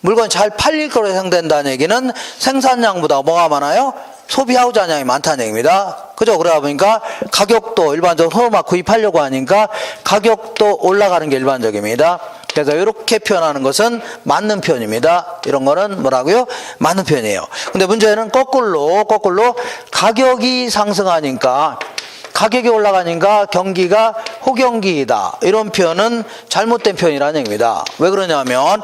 물건이 잘 팔릴 거로 예상된다는 얘기는 생산량보다 뭐가 많아요? 소비하우자량이 많다는 얘기입니다. 그죠? 그러다 보니까 가격도 일반적으로 서로 막 구입하려고 하니까 가격도 올라가는 게 일반적입니다. 그래서 이렇게 표현하는 것은 맞는 표현입니다. 이런 거는 뭐라고요? 맞는 표현이에요. 근데 문제는 거꾸로 가격이 상승하니까 가격이 올라가니까 경기가 호경기이다. 이런 표현은 잘못된 표현이라는 얘기입니다. 왜 그러냐면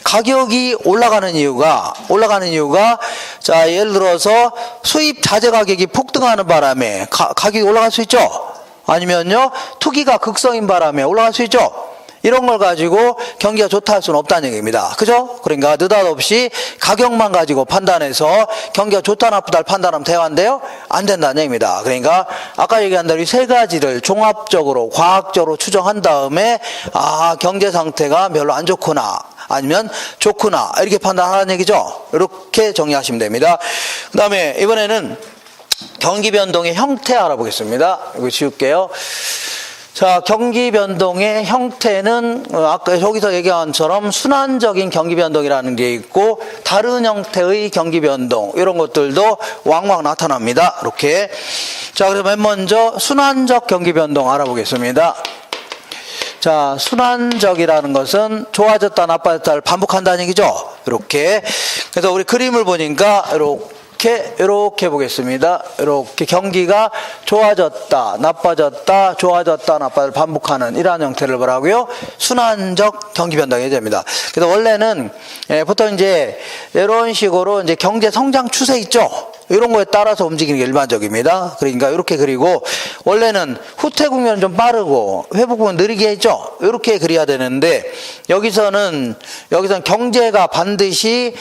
가격이 올라가는 이유가 자, 예를 들어서 수입 자재 가격이 폭등하는 바람에 가격이 올라갈 수 있죠. 아니면요 투기가 극성인 바람에 올라갈 수 있죠. 이런 걸 가지고 경기가 좋다 할 수는 없다는 얘기입니다. 그죠? 그러니까 느닷없이 가격만 가지고 판단해서 경기가 좋다 나쁘다를 판단하면 대화인데요? 안 된다는 얘기입니다. 그러니까 아까 얘기한 대로 이 세 가지를 종합적으로 과학적으로 추정한 다음에 경제 상태가 별로 안 좋구나 아니면 좋구나 이렇게 판단하라는 얘기죠. 이렇게 정리하시면 됩니다. 그 다음에 이번에는 경기 변동의 형태 알아보겠습니다. 이거 지울게요. 자, 경기 변동의 형태는 아까 여기서 얘기한 것처럼 순환적인 경기 변동이라는 게 있고 다른 형태의 경기 변동 이런 것들도 왕왕 나타납니다. 이렇게. 자, 그럼 맨 먼저 순환적 경기 변동 알아보겠습니다. 자, 순환적이라는 것은 좋아졌다 나빠졌다를 반복한다는 얘기죠. 이렇게. 그래서 우리 그림을 보니까 이렇게 보겠습니다. 이렇게 경기가 좋아졌다, 나빠졌다, 좋아졌다, 나빠졌다 반복하는 이러한 형태를 뭐라고요? 순환적 경기 변동이 됩니다. 그래서 원래는 보통 이제 이런 식으로 이제 경제 성장 추세 있죠. 이런 거에 따라서 움직이는 게 일반적입니다. 그러니까 이렇게 그리고 원래는 후퇴 국면은 좀 빠르고 회복 국면 느리게 했죠. 이렇게 그려야 되는데 여기서는 경제가 반드시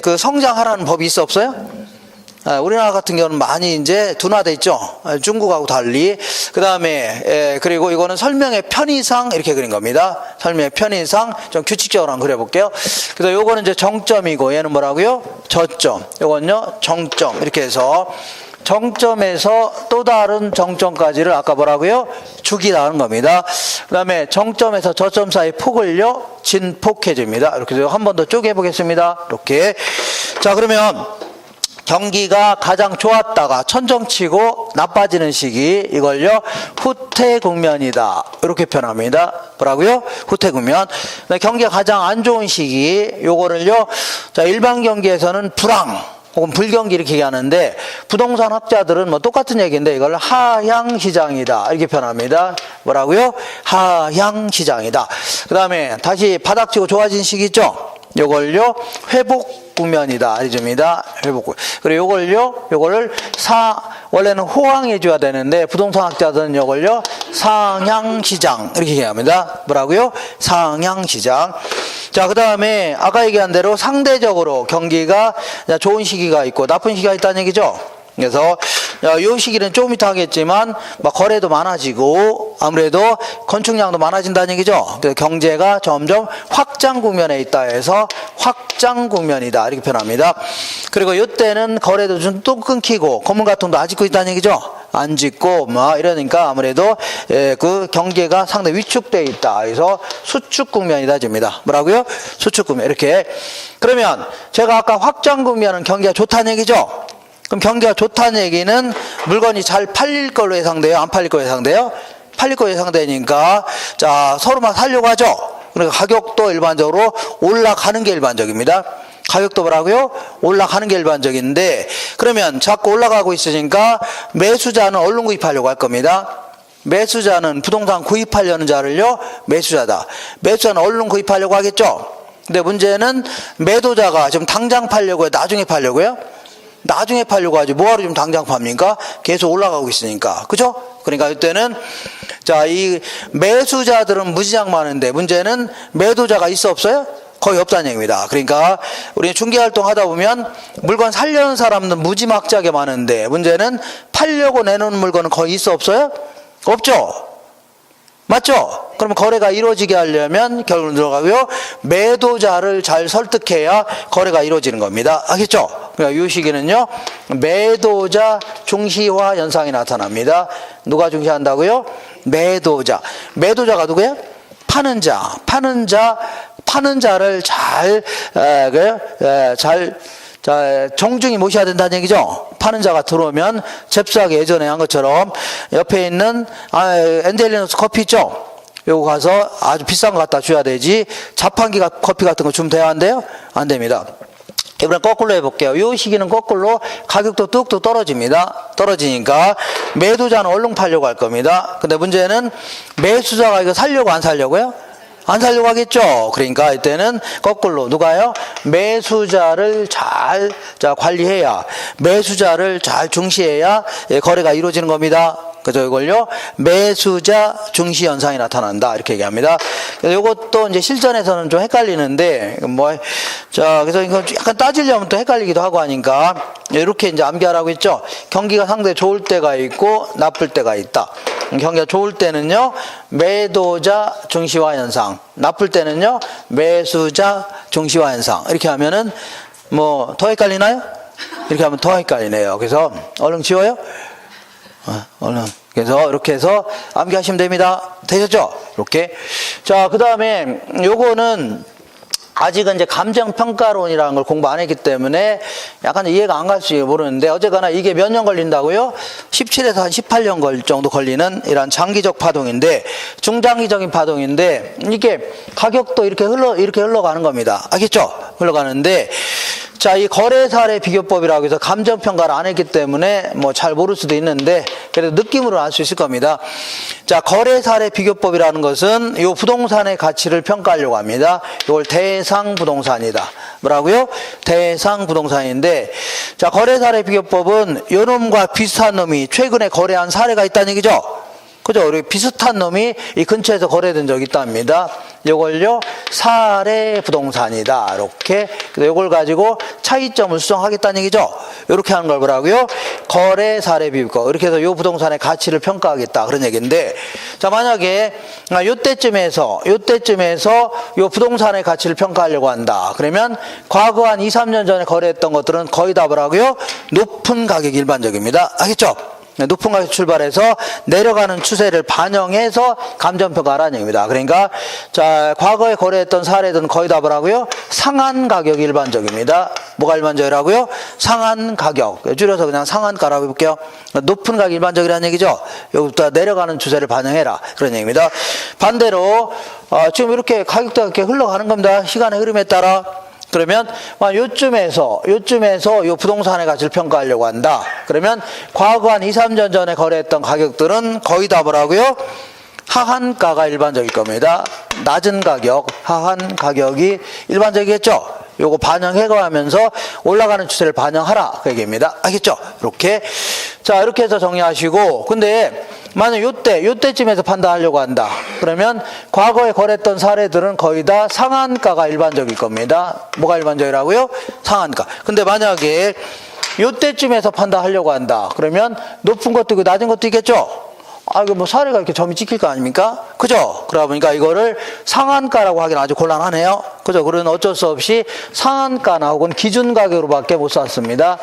그 성장하라는 법이 있어 없어요? 우리나라 같은 경우는 많이 이제 둔화돼 있죠. 중국하고 달리. 그 다음에 그리고 이거는 설명의 편의상 이렇게 그린 겁니다. 설명의 편의상 좀 규칙적으로 한번 그려볼게요. 그래서 요거는 이제 정점이고 얘는 뭐라고요? 저점. 요건요 정점. 이렇게 해서 정점에서 또 다른 정점까지를 아까 뭐라고요? 주기라는 겁니다. 그 다음에 정점에서 저점 사이 폭을요 진폭해줍니다. 이렇게 해서 한 번 더 쪼개 보겠습니다. 이렇게. 자, 그러면 경기가 가장 좋았다가 천정치고 나빠지는 시기 이걸요 후퇴 국면이다 이렇게 표현합니다. 뭐라고요? 후퇴 국면. 경기가 가장 안 좋은 시기 요거를요 자 일반 경기에서는 불황 혹은 불경기 이렇게 얘기하는데 부동산 학자들은 뭐 똑같은 얘기인데 이걸 하향시장이다 이렇게 표현합니다. 뭐라고요? 하향시장이다. 그 다음에 다시 바닥치고 좋아진 시기 있죠? 요걸요 회복 국면이다 해줍니다. 회복. 그리고 요거를 원래는 호황해 줘야 되는데 부동산 학자들은 요걸요 상향시장 이렇게 얘기합니다. 뭐라고요? 상향시장. 자, 그 다음에 아까 얘기한 대로 상대적으로 경기가 좋은 시기가 있고 나쁜 시기가 있다는 얘기죠. 그래서 이 시기는 조금 이따 하겠지만 막 거래도 많아지고 아무래도 건축량도 많아진다는 얘기죠. 그래서 경제가 점점 확장 국면에 있다 해서 확장 국면이다 이렇게 표현합니다. 그리고 이때는 거래도 좀 또 끊기고 건물 같은 것도 안 짓고 있다는 얘기죠. 안 짓고 뭐 이러니까 아무래도 그 경기가 상당히 위축돼 있다. 그래서 수축 국면이다 집니다. 뭐라고요? 수축 국면. 이렇게. 그러면 제가 아까 확장 국면은 경기가 좋다는 얘기죠. 그럼 경기가 좋다는 얘기는 물건이 잘 팔릴 걸로 예상돼요? 안 팔릴 걸로 예상돼요? 팔릴 걸로 예상되니까 자 서로만 살려고 하죠. 그러니까 가격도 일반적으로 올라가는 게 일반적입니다. 가격도 뭐라고요? 올라가는 게 일반적인데 그러면 자꾸 올라가고 있으니까 매수자는 얼른 구입하려고 할 겁니다. 매수자는 부동산 구입하려는 자를요 매수자다. 매수자는 얼른 구입하려고 하겠죠. 근데 문제는 매도자가 지금 당장 팔려고요? 나중에 팔려고요? 나중에 팔려고 하지 뭐하러 지금 당장 팝니까? 계속 올라가고 있으니까. 그죠? 그러니까 이때는 자, 이 매수자들은 무지장 많은데 문제는 매도자가 있어 없어요? 거의 없다는 얘기입니다. 그러니까 우리 중개활동 하다 보면 물건 살려는 사람은 무지막지하게 많은데 문제는 팔려고 내놓는 물건은 거의 있어 없어요? 없죠? 맞죠? 그러면 거래가 이루어지게 하려면 결국은 들어가고요. 매도자를 잘 설득해야 거래가 이루어지는 겁니다. 알겠죠? 그러니까 이 시기는요. 매도자 중시화 현상이 나타납니다. 누가 중시한다고요? 매도자. 매도자가 누구예요? 파는 자. 파는 자를 자, 정중히 모셔야 된다는 얘기죠. 파는 자가 들어오면 잽싸게 예전에 한 것처럼 옆에 있는 엔젤리너스 커피 있죠. 요거 가서 아주 비싼 거 갖다 줘야 되지. 자판기 커피 같은 거 주면 돼야 안 돼요? 안 됩니다. 이번엔 거꾸로 해볼게요. 이 시기는 거꾸로 가격도 뚝뚝 떨어집니다. 떨어지니까 매도자는 얼른 팔려고 할 겁니다. 근데 문제는 매수자가 이거 살려고 안 살려고요? 안 살려고 하겠죠. 그러니까 이때는 거꾸로 누가요? 매수자를 잘 관리해야 매수자를 잘 중시해야 거래가 이루어지는 겁니다. 그죠? 이걸요 매수자 중시 현상이 나타난다 이렇게 얘기합니다. 그래서 이것도 이제 실전에서는 좀 헷갈리는데 그래서 이거 약간 따지려면 또 헷갈리기도 하고 하니까 이렇게 이제 암기하라고 했죠. 경기가 상당히 좋을 때가 있고 나쁠 때가 있다. 경기가 좋을 때는요 매도자 중시화 현상, 나쁠 때는요 매수자 중시화 현상. 이렇게 하면은 뭐 더 헷갈리나요? 이렇게 하면 더 헷갈리네요. 그래서 얼른 지워요. 얼른. 그래서 이렇게 해서 암기하시면 됩니다. 되셨죠? 이렇게. 자, 그 다음에 요거는 아직은 이제 감정평가론이라는 걸 공부 안 했기 때문에 약간 이해가 안 갈지 모르는데 어쨌거나 이게 몇 년 걸린다고요? 17에서 한 18년 정도 걸리는 이런 장기적 파동인데 중장기적인 파동인데 이게 가격도 이렇게 흘러가는 겁니다. 알겠죠? 흘러가는데 자, 이 거래 사례 비교법이라고 해서 감정 평가를 안 했기 때문에 뭐 잘 모를 수도 있는데 그래도 느낌으로 알 수 있을 겁니다. 자, 거래 사례 비교법이라는 것은 이 부동산의 가치를 평가하려고 합니다. 이걸 대상 부동산이다. 뭐라고요? 대상 부동산인데 자, 거래 사례 비교법은 요 놈과 비슷한 놈이 최근에 거래한 사례가 있다는 얘기죠. 그죠? 우리 비슷한 놈이 이 근처에서 거래된 적이 있답니다. 요걸요, 사례 부동산이다. 이렇게. 그래서 요걸 가지고 차이점을 수정하겠다는 얘기죠. 이렇게 하는 걸 뭐라고요? 거래 사례 비교법. 이렇게 해서 요 부동산의 가치를 평가하겠다. 그런 얘기인데. 자, 만약에 요때쯤에서 요 부동산의 가치를 평가하려고 한다. 그러면 과거 한 2, 3년 전에 거래했던 것들은 거의 다 뭐라고요? 높은 가격이 일반적입니다. 알겠죠? 높은 가격 출발해서 내려가는 추세를 반영해서 감정평가하라는 얘기입니다. 그러니까 자, 과거에 거래했던 사례들은 거의 다 뭐라고요? 상한 가격이 일반적입니다. 뭐가 일반적이라고요? 상한 가격. 줄여서 그냥 상한가라고 해볼게요. 높은 가격이 일반적이라는 얘기죠. 여기부터 내려가는 추세를 반영해라. 그런 얘기입니다. 반대로 지금 이렇게 가격대가 이렇게 흘러가는 겁니다. 시간의 흐름에 따라. 그러면 요쯤에서 요 부동산의 가치를 평가하려고 한다. 그러면 과거 한 2, 3년 전에 거래했던 가격들은 거의 다 뭐라고요? 하한가가 일반적일 겁니다. 낮은 가격, 하한 가격이 일반적이겠죠? 요거 반영해가면서 올라가는 추세를 반영하라. 그 얘기입니다. 알겠죠? 이렇게. 자, 이렇게 해서 정리하시고. 근데 만약 요때쯤에서 판단하려고 한다. 그러면 과거에 거래했던 사례들은 거의 다 상한가가 일반적일 겁니다. 뭐가 일반적이라고요? 상한가. 근데 만약에 요때쯤에서 판단하려고 한다. 그러면 높은 것도 있고 낮은 것도 있겠죠? 이거 뭐 사례가 이렇게 점이 찍힐 거 아닙니까? 그죠? 그러다 보니까 이거를 상한가라고 하기는 아주 곤란하네요. 그죠? 그러면 어쩔 수 없이 상한가나 혹은 기준 가격으로밖에 못 샀습니다.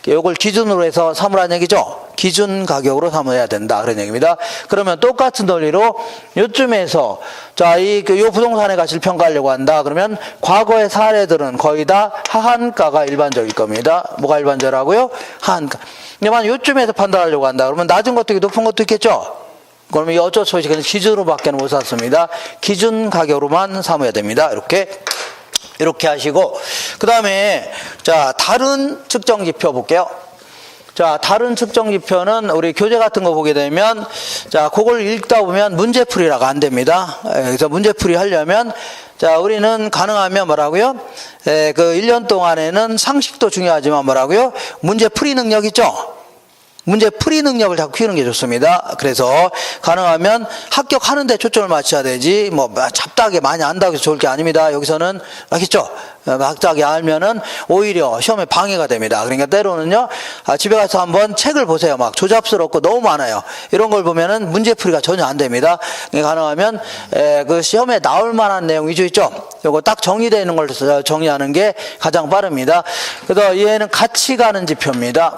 이걸 기준으로 해서 삼으라는 얘기죠. 기준 가격으로 삼아야 된다. 그런 얘기입니다. 그러면 똑같은 논리로 요쯤에서 자, 요 부동산의 가치를 평가하려고 한다. 그러면 과거의 사례들은 거의 다 하한가가 일반적일 겁니다. 뭐가 일반적이라고요? 하한가. 근데 만약 요쯤에서 판단하려고 한다. 그러면 낮은 것도 있고 높은 것도 있겠죠? 그러면 어쩔 수 없이 그냥 기준으로밖에 못 샀습니다. 기준 가격으로만 삼아야 됩니다. 이렇게 하시고, 그 다음에, 자, 다른 측정 지표 볼게요. 자, 다른 측정 지표는 우리 교재 같은 거 보게 되면, 자, 그걸 읽다 보면 문제풀이라가 안 됩니다. 그래서 문제풀이 하려면, 자, 우리는 가능하면 뭐라고요? 그 1년 동안에는 상식도 중요하지만 뭐라고요? 문제풀이 능력 있죠? 문제 풀이 능력을 자꾸 키우는 게 좋습니다. 그래서 가능하면 합격하는 데 초점을 맞춰야 되지 뭐 잡다하게 많이 안다고 해서 좋을 게 아닙니다. 여기서는 알겠죠? 막다하게 알면은 오히려 시험에 방해가 됩니다. 그러니까 때로는요, 집에 가서 한번 책을 보세요. 막 조잡스럽고 너무 많아요. 이런 걸 보면은 문제풀이가 전혀 안 됩니다. 그러니까 가능하면 그 시험에 나올 만한 내용 위주 있죠? 요거 딱 정리되어 있는 걸 정리하는 게 가장 빠릅니다. 그래서 얘는 같이 가는 지표입니다.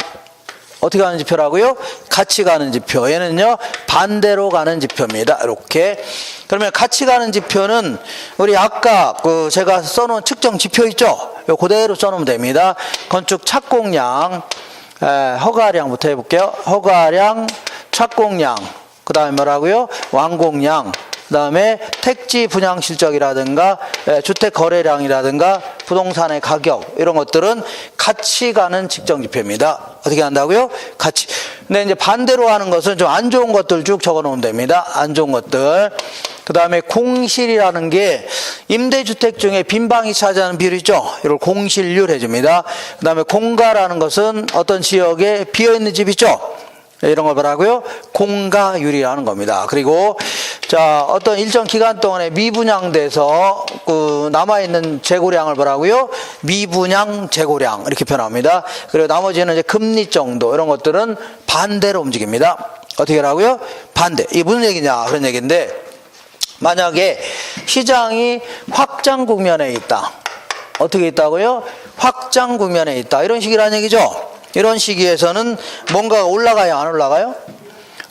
어떻게 가는 지표라고요? 같이 가는 지표. 얘는요, 반대로 가는 지표입니다. 이렇게. 그러면 같이 가는 지표는 우리 아까 제가 써놓은 측정 지표 있죠? 요 그대로 써놓으면 됩니다. 건축 착공량, 허가량부터 해볼게요. 허가량, 착공량, 그 다음에 뭐라고요? 완공량. 그 다음에 택지 분양 실적이라든가 주택 거래량이라든가 부동산의 가격 이런 것들은 같이 가는 측정 지표입니다. 어떻게 한다고요? 같이. 근데 이제 반대로 하는 것은 좀 안 좋은 것들 쭉 적어 놓으면 됩니다. 안 좋은 것들. 그 다음에 공실이라는 게 임대주택 중에 빈방이 차지하는 비율 있죠? 이걸 공실률 해줍니다. 그 다음에 공가라는 것은 어떤 지역에 비어있는 집 있죠? 이런 걸 뭐라고요? 공가율이라는 겁니다. 그리고 자, 어떤 일정 기간 동안에 미분양돼서 남아있는 재고량을 뭐라고요? 미분양 재고량 이렇게 표현합니다. 그리고 나머지는 이제 금리 정도 이런 것들은 반대로 움직입니다. 어떻게 하라고요? 반대. 이게 무슨 얘기냐? 그런 얘기인데 만약에 시장이 확장 국면에 있다. 어떻게 있다고요? 확장 국면에 있다. 이런 식이라는 얘기죠. 이런 시기에서는 뭔가가 올라가요? 안 올라가요?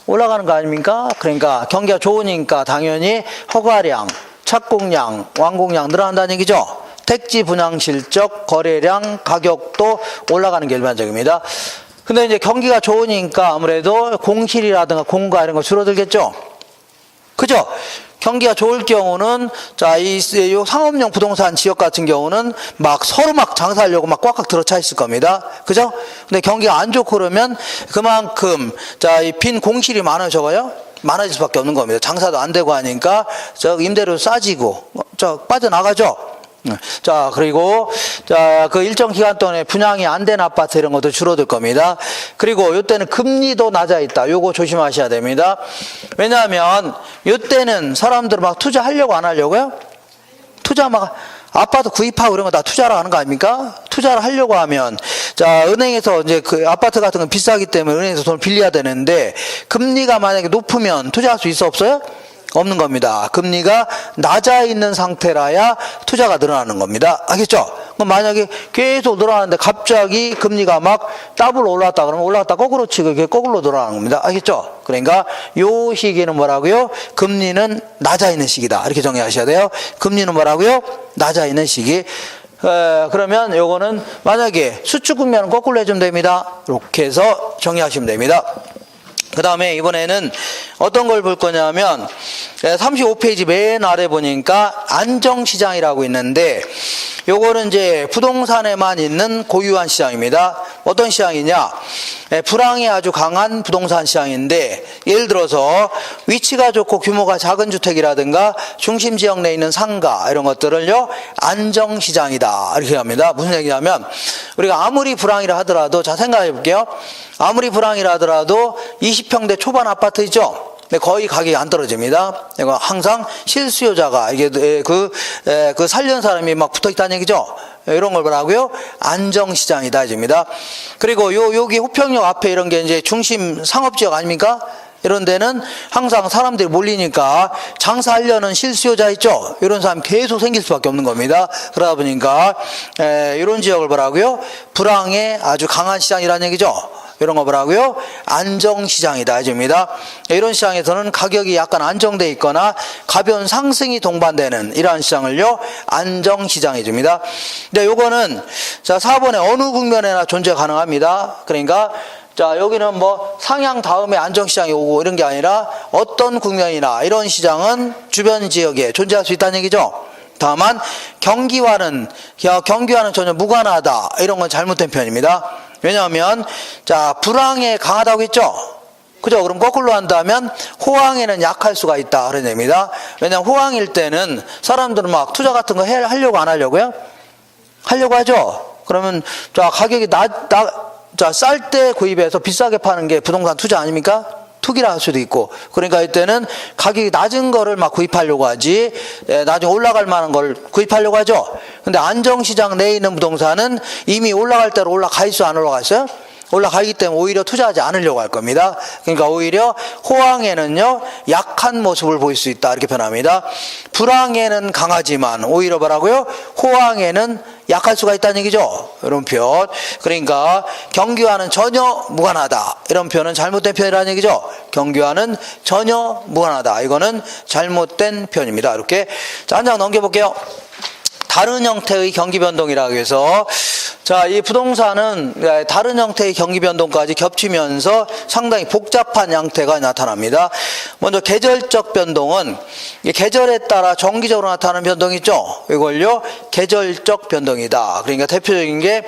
올라가는 거 아닙니까? 그러니까 경기가 좋으니까 당연히 허가량, 착공량, 완공량 늘어난다는 얘기죠. 택지 분양 실적, 거래량, 가격도 올라가는 게 일반적입니다. 근데 이제 경기가 좋으니까 아무래도 공실이라든가 공가 이런 거 줄어들겠죠. 그죠? 경기가 좋을 경우는 자, 이 상업용 부동산 지역 같은 경우는 막 서로 막 장사하려고 막 꽉꽉 들어차 있을 겁니다. 그죠? 근데 경기가 안 좋고 그러면 그만큼 자, 이 빈 공실이 많아져요. 많아질 수밖에 없는 겁니다. 장사도 안 되고 하니까 저 임대료 싸지고 저 빠져나가죠. 자, 그리고 자, 그 일정 기간 동안에 분양이 안 된 아파트 이런 것도 줄어들 겁니다. 그리고 이때는 금리도 낮아 있다. 요거 조심하셔야 됩니다. 왜냐하면 이때는 사람들 막 투자하려고 안 하려고요? 투자 막 아파트 구입하고 이런 거 다 투자를 하는 거 아닙니까? 투자를 하려고 하면 자, 은행에서 이제 그 아파트 같은 건 비싸기 때문에 은행에서 돈을 빌려야 되는데 금리가 만약에 높으면 투자할 수 있어 없어요? 없는 겁니다. 금리가 낮아 있는 상태라야 투자가 늘어나는 겁니다. 알겠죠? 그럼 만약에 계속 늘어나는데 갑자기 금리가 막 더블 올랐다 그러면 올랐다 거꾸로 치고 이렇게 거꾸로 늘어나는 겁니다. 알겠죠? 그러니까 요 시기는 뭐라고요? 금리는 낮아 있는 시기다. 이렇게 정리하셔야 돼요. 금리는 뭐라고요? 낮아 있는 시기. 그러면 요거는 만약에 수축 국면은 거꾸로 해주면 됩니다. 이렇게 해서 정리하시면 됩니다. 그 다음에 이번에는 어떤 걸 볼 거냐면 35페이지 맨 아래 보니까 안정시장이라고 있는데 요거는 이제 부동산에만 있는 고유한 시장입니다. 어떤 시장이냐? 불황이 아주 강한 부동산 시장인데 예를 들어서 위치가 좋고 규모가 작은 주택이라든가 중심 지역 내에 있는 상가 이런 것들을요 안정시장이다 이렇게 합니다. 무슨 얘기냐면 우리가 아무리 불황이라 하더라도 자 생각해 볼게요. 아무리 불황이라 하더라도 20평대 초반 아파트 있죠? 거의 가격이 안 떨어집니다. 이거 항상 실수요자가 이게 그 살려는 사람이 막 붙어 있다는 얘기죠. 이런 걸 뭐라고요? 안정시장이다 입니다. 그리고 여기 호평역 앞에 이런 게 이제 중심 상업지역 아닙니까? 이런 데는 항상 사람들이 몰리니까 장사하려는 실수요자 있죠? 이런 사람이 계속 생길 수밖에 없는 겁니다. 그러다 보니까 이런 지역을 뭐라고요? 불황에 아주 강한 시장이라는 얘기죠. 이런 거 뭐라고요? 안정시장이다 해줍니다. 이런 시장에서는 가격이 약간 안정돼 있거나 가벼운 상승이 동반되는 이러한 시장을요, 안정시장 해줍니다. 근데 요거는 자 4번에 어느 국면에나 존재 가능합니다. 그러니까 자 여기는 뭐 상향 다음에 안정시장이 오고 이런 게 아니라 어떤 국면이나 이런 시장은 주변 지역에 존재할 수 있다는 얘기죠. 다만 경기와는 전혀 무관하다, 이런 건 잘못된 표현입니다. 왜냐하면 자 불황에 강하다고 했죠. 그죠? 그럼 거꾸로 한다면 호황에는 약할 수가 있다 그런 얘기입니다. 왜냐하면 호황일 때는 사람들은 막 투자 같은 거 하려고 안 하려고요? 하려고 하죠. 그러면 자 가격이 쌀 때 구입해서 비싸게 파는 게 부동산 투자 아닙니까? 투기라 할 수도 있고. 그러니까 이때는 가격이 낮은 거를 막 구입하려고 하지, 나중에 올라갈 만한 걸 구입하려고 하죠. 근데 안정시장 내에 있는 부동산은 이미 올라갈 대로 올라가 있어, 안 올라가 있어요? 올라가기 때문에 오히려 투자하지 않으려고 할 겁니다. 그러니까 오히려 호황에는요, 약한 모습을 보일 수 있다, 이렇게 표현합니다. 불황에는 강하지만 오히려 뭐라고요? 호황에는 약할 수가 있다는 얘기죠. 이런 표현. 그러니까 경기와는 전혀 무관하다, 이런 표현은 잘못된 표현이라는 얘기죠. 경기와는 전혀 무관하다, 이거는 잘못된 표현입니다. 이렇게 자, 한 장 넘겨볼게요. 다른 형태의 경기 변동이라고 해서 자, 이 부동산은 다른 형태의 경기 변동까지 겹치면서 상당히 복잡한 양태가 나타납니다. 먼저 계절적 변동은 계절에 따라 정기적으로 나타나는 변동이 있죠. 이걸요, 계절적 변동이다. 그러니까 대표적인 게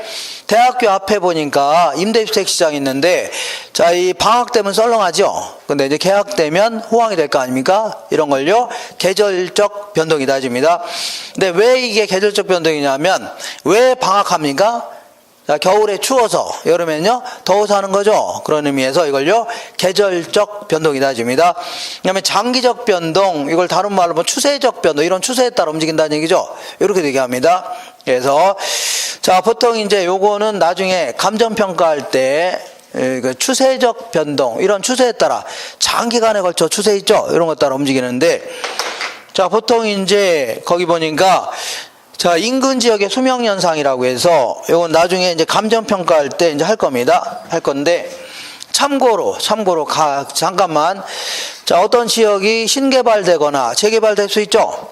대학교 앞에 보니까 임대주택 시장이 있는데 자, 이 방학 되면 썰렁하죠. 근데 이제 개학되면 호황이 될 거 아닙니까? 이런 걸요, 계절적 변동이다 해줍니다. 근데 왜 이게 계절적 변동이냐면 왜 방학합니까? 자, 겨울에 추워서, 여름에는요 더워서 하는 거죠. 그런 의미에서 이걸요 계절적 변동이다 해줍니다. 그다음에 장기적 변동, 이걸 다른 말로 뭐 추세적 변동, 이런 추세에 따라 움직인다는 얘기죠. 이렇게 얘기합니다. 그래서 자, 보통 이제 요거는 나중에 감정평가할 때 그 추세적 변동, 이런 추세에 따라 장기간에 걸쳐 추세 있죠. 이런 것 따라 움직이는데 자, 보통 이제 거기 보니까 자, 인근 지역의 수명 현상이라고 해서 이건 나중에 이제 감정 평가할 때 이제 할 겁니다. 할 건데 참고로 잠깐만. 자, 어떤 지역이 신개발되거나 재개발될 수 있죠.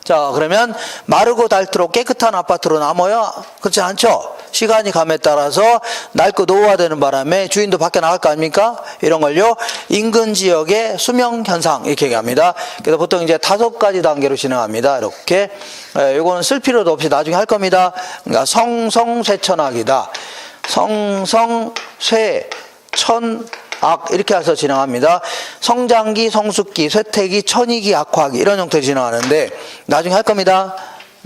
자, 그러면 마르고 닳도록 깨끗한 아파트로 남아요? 그렇지 않죠. 시간이 감에 따라서 낡고 노후화되는 바람에 주인도 밖에 나갈 거 아닙니까? 이런 걸요 인근 지역의 수명 현상, 이렇게 얘기합니다. 그래서 보통 이제 5가지 단계로 진행합니다. 이렇게 이거는 쓸 필요도 없이 나중에 할 겁니다. 그러니까 성성쇠천악이다. 성성쇠천악, 이렇게 해서 진행합니다. 성장기, 성숙기, 쇠퇴기, 천이기, 악화기, 이런 형태로 진행하는데 나중에 할 겁니다.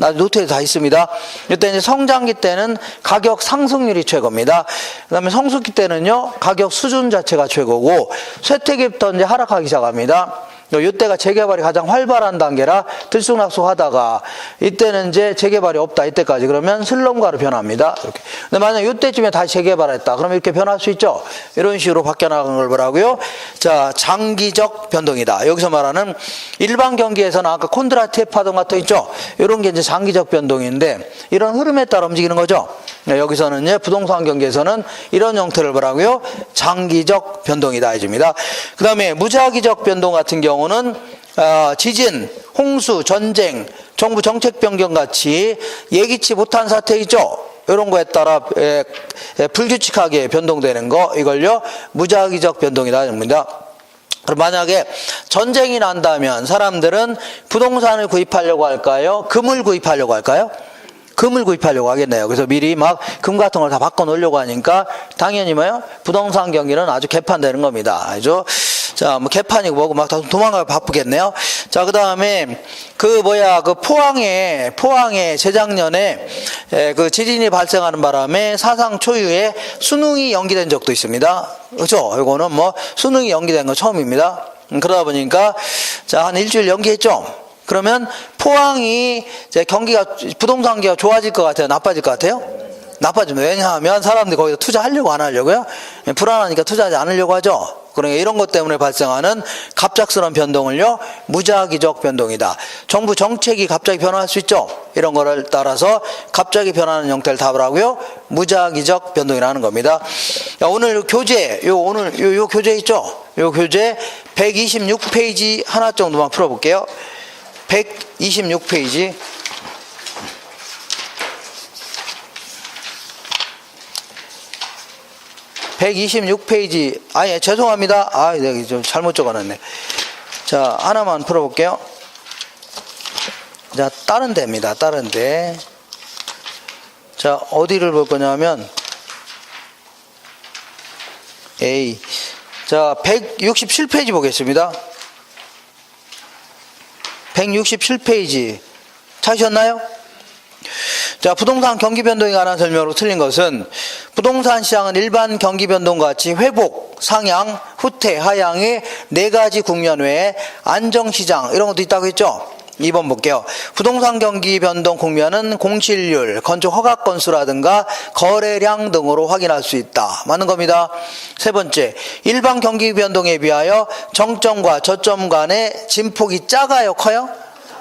나중에 노트에 다 있습니다. 이때 이제 성장기 때는 가격 상승률이 최고입니다. 그 다음에 성숙기 때는요 가격 수준 자체가 최고고, 쇠퇴기부터 이제 하락하기 시작합니다. 이때가 재개발이 가장 활발한 단계라 들쑥날쑥하다가 이때는 이제 재개발이 없다, 이때까지. 그러면 슬럼가로 변합니다. 이렇게. 근데 만약 이때쯤에 다시 재개발했다, 그러면 이렇게 변할 수 있죠. 이런 식으로 바뀌어 나가는 걸 뭐라고요? 자, 장기적 변동이다. 여기서 말하는 일반 경기에서는 아까 콘드라티브 파동 같은 거 있죠. 이런 게 이제 장기적 변동인데 이런 흐름에 따라 움직이는 거죠. 여기서는 이제 부동산 경기에서는 이런 형태를 뭐라고요? 장기적 변동이다 해줍니다. 그 다음에 무작위적 변동 같은 경우는 지진, 홍수, 전쟁, 정부 정책 변경 같이 예기치 못한 사태 있죠. 이런 거에 따라 불규칙하게 변동되는 거, 이걸요 무작위적 변동이다 합니다. 그럼 만약에 전쟁이 난다면 사람들은 부동산을 구입하려고 할까요? 금을 구입하려고 할까요? 금을 구입하려고 하겠네요. 그래서 미리 막 금 같은 걸 다 바꿔 놓으려고 하니까 당연히 뭐요? 부동산 경기는 아주 개판되는 겁니다. 알죠? 자, 뭐 개판이고 뭐고 막 다 도망가고 바쁘겠네요. 자, 그 다음에 그 포항에 재작년에 그 지진이 발생하는 바람에 사상 초유의 수능이 연기된 적도 있습니다. 그렇죠? 이거는 뭐 수능이 연기된 건 처음입니다. 그러다 보니까 자, 한 일주일 연기했죠. 그러면 포항이 이제 부동산 경기가 좋아질 것 같아요? 나빠질 것 같아요? 나빠집니다. 왜냐하면 사람들이 거기서 투자하려고 안 하려고요? 불안하니까 투자하지 않으려고 하죠. 그러니까 이런 것 때문에 발생하는 갑작스러운 변동을요, 무작위적 변동이다. 정부 정책이 갑자기 변화할 수 있죠. 이런 거를 따라서 갑자기 변하는 형태를 답을 하고요, 무작위적 변동이라는 겁니다. 자, 오늘 교재, 요 교재 있죠? 요 교재 126페이지 하나 정도만 풀어볼게요. 126페이지. 아니, 죄송합니다. 아, 내가 좀 잘못 적어놨네. 자, 하나만 풀어볼게요. 자, 다른 데입니다. 다른 데. 자, 어디를 볼 거냐면, A. 자, 167페이지 보겠습니다. 167페이지. 찾으셨나요? 자, 부동산 경기 변동에 관한 설명으로 틀린 것은 부동산 시장은 일반 경기 변동과 같이 회복, 상향, 후퇴, 하향의 네 가지 국면 외에 안정시장 이런 것도 있다고 했죠. 2번 볼게요. 부동산 경기 변동 국면은 공실률, 건축 허가 건수라든가 거래량 등으로 확인할 수 있다. 맞는 겁니다. 세 번째, 일반 경기 변동에 비하여 정점과 저점 간의 진폭이 작아요, 커요?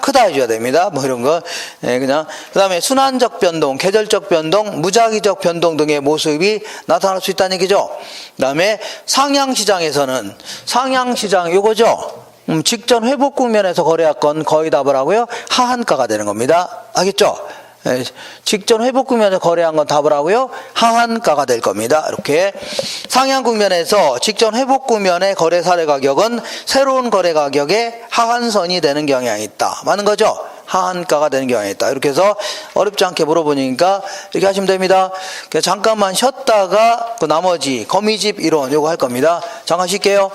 크다 해줘야 됩니다. 뭐 이런 거. 네, 그냥. 그 다음에 순환적 변동, 계절적 변동, 무작위적 변동 등의 모습이 나타날 수 있다는 얘기죠. 그 다음에 상향시장에서는, 상향시장 요거죠. 직전 회복 국면에서 거래할 거의 답을 하고요, 하한가가 되는 겁니다. 알겠죠? 네, 직전 회복 국면에서 거래한 건 답을 하고요, 하한가가 될 겁니다. 이렇게 상향 국면에서 직전 회복 국면의 거래 사례 가격은 새로운 거래 가격의 하한선이 되는 경향이 있다. 맞는 거죠? 하한가가 되는 경향이 있다. 이렇게 해서 어렵지 않게 물어보니까 이렇게 하시면 됩니다. 잠깐만 쉬었다가 그 나머지 거미집 이론 요거 할 겁니다. 잠깐 쉴게요.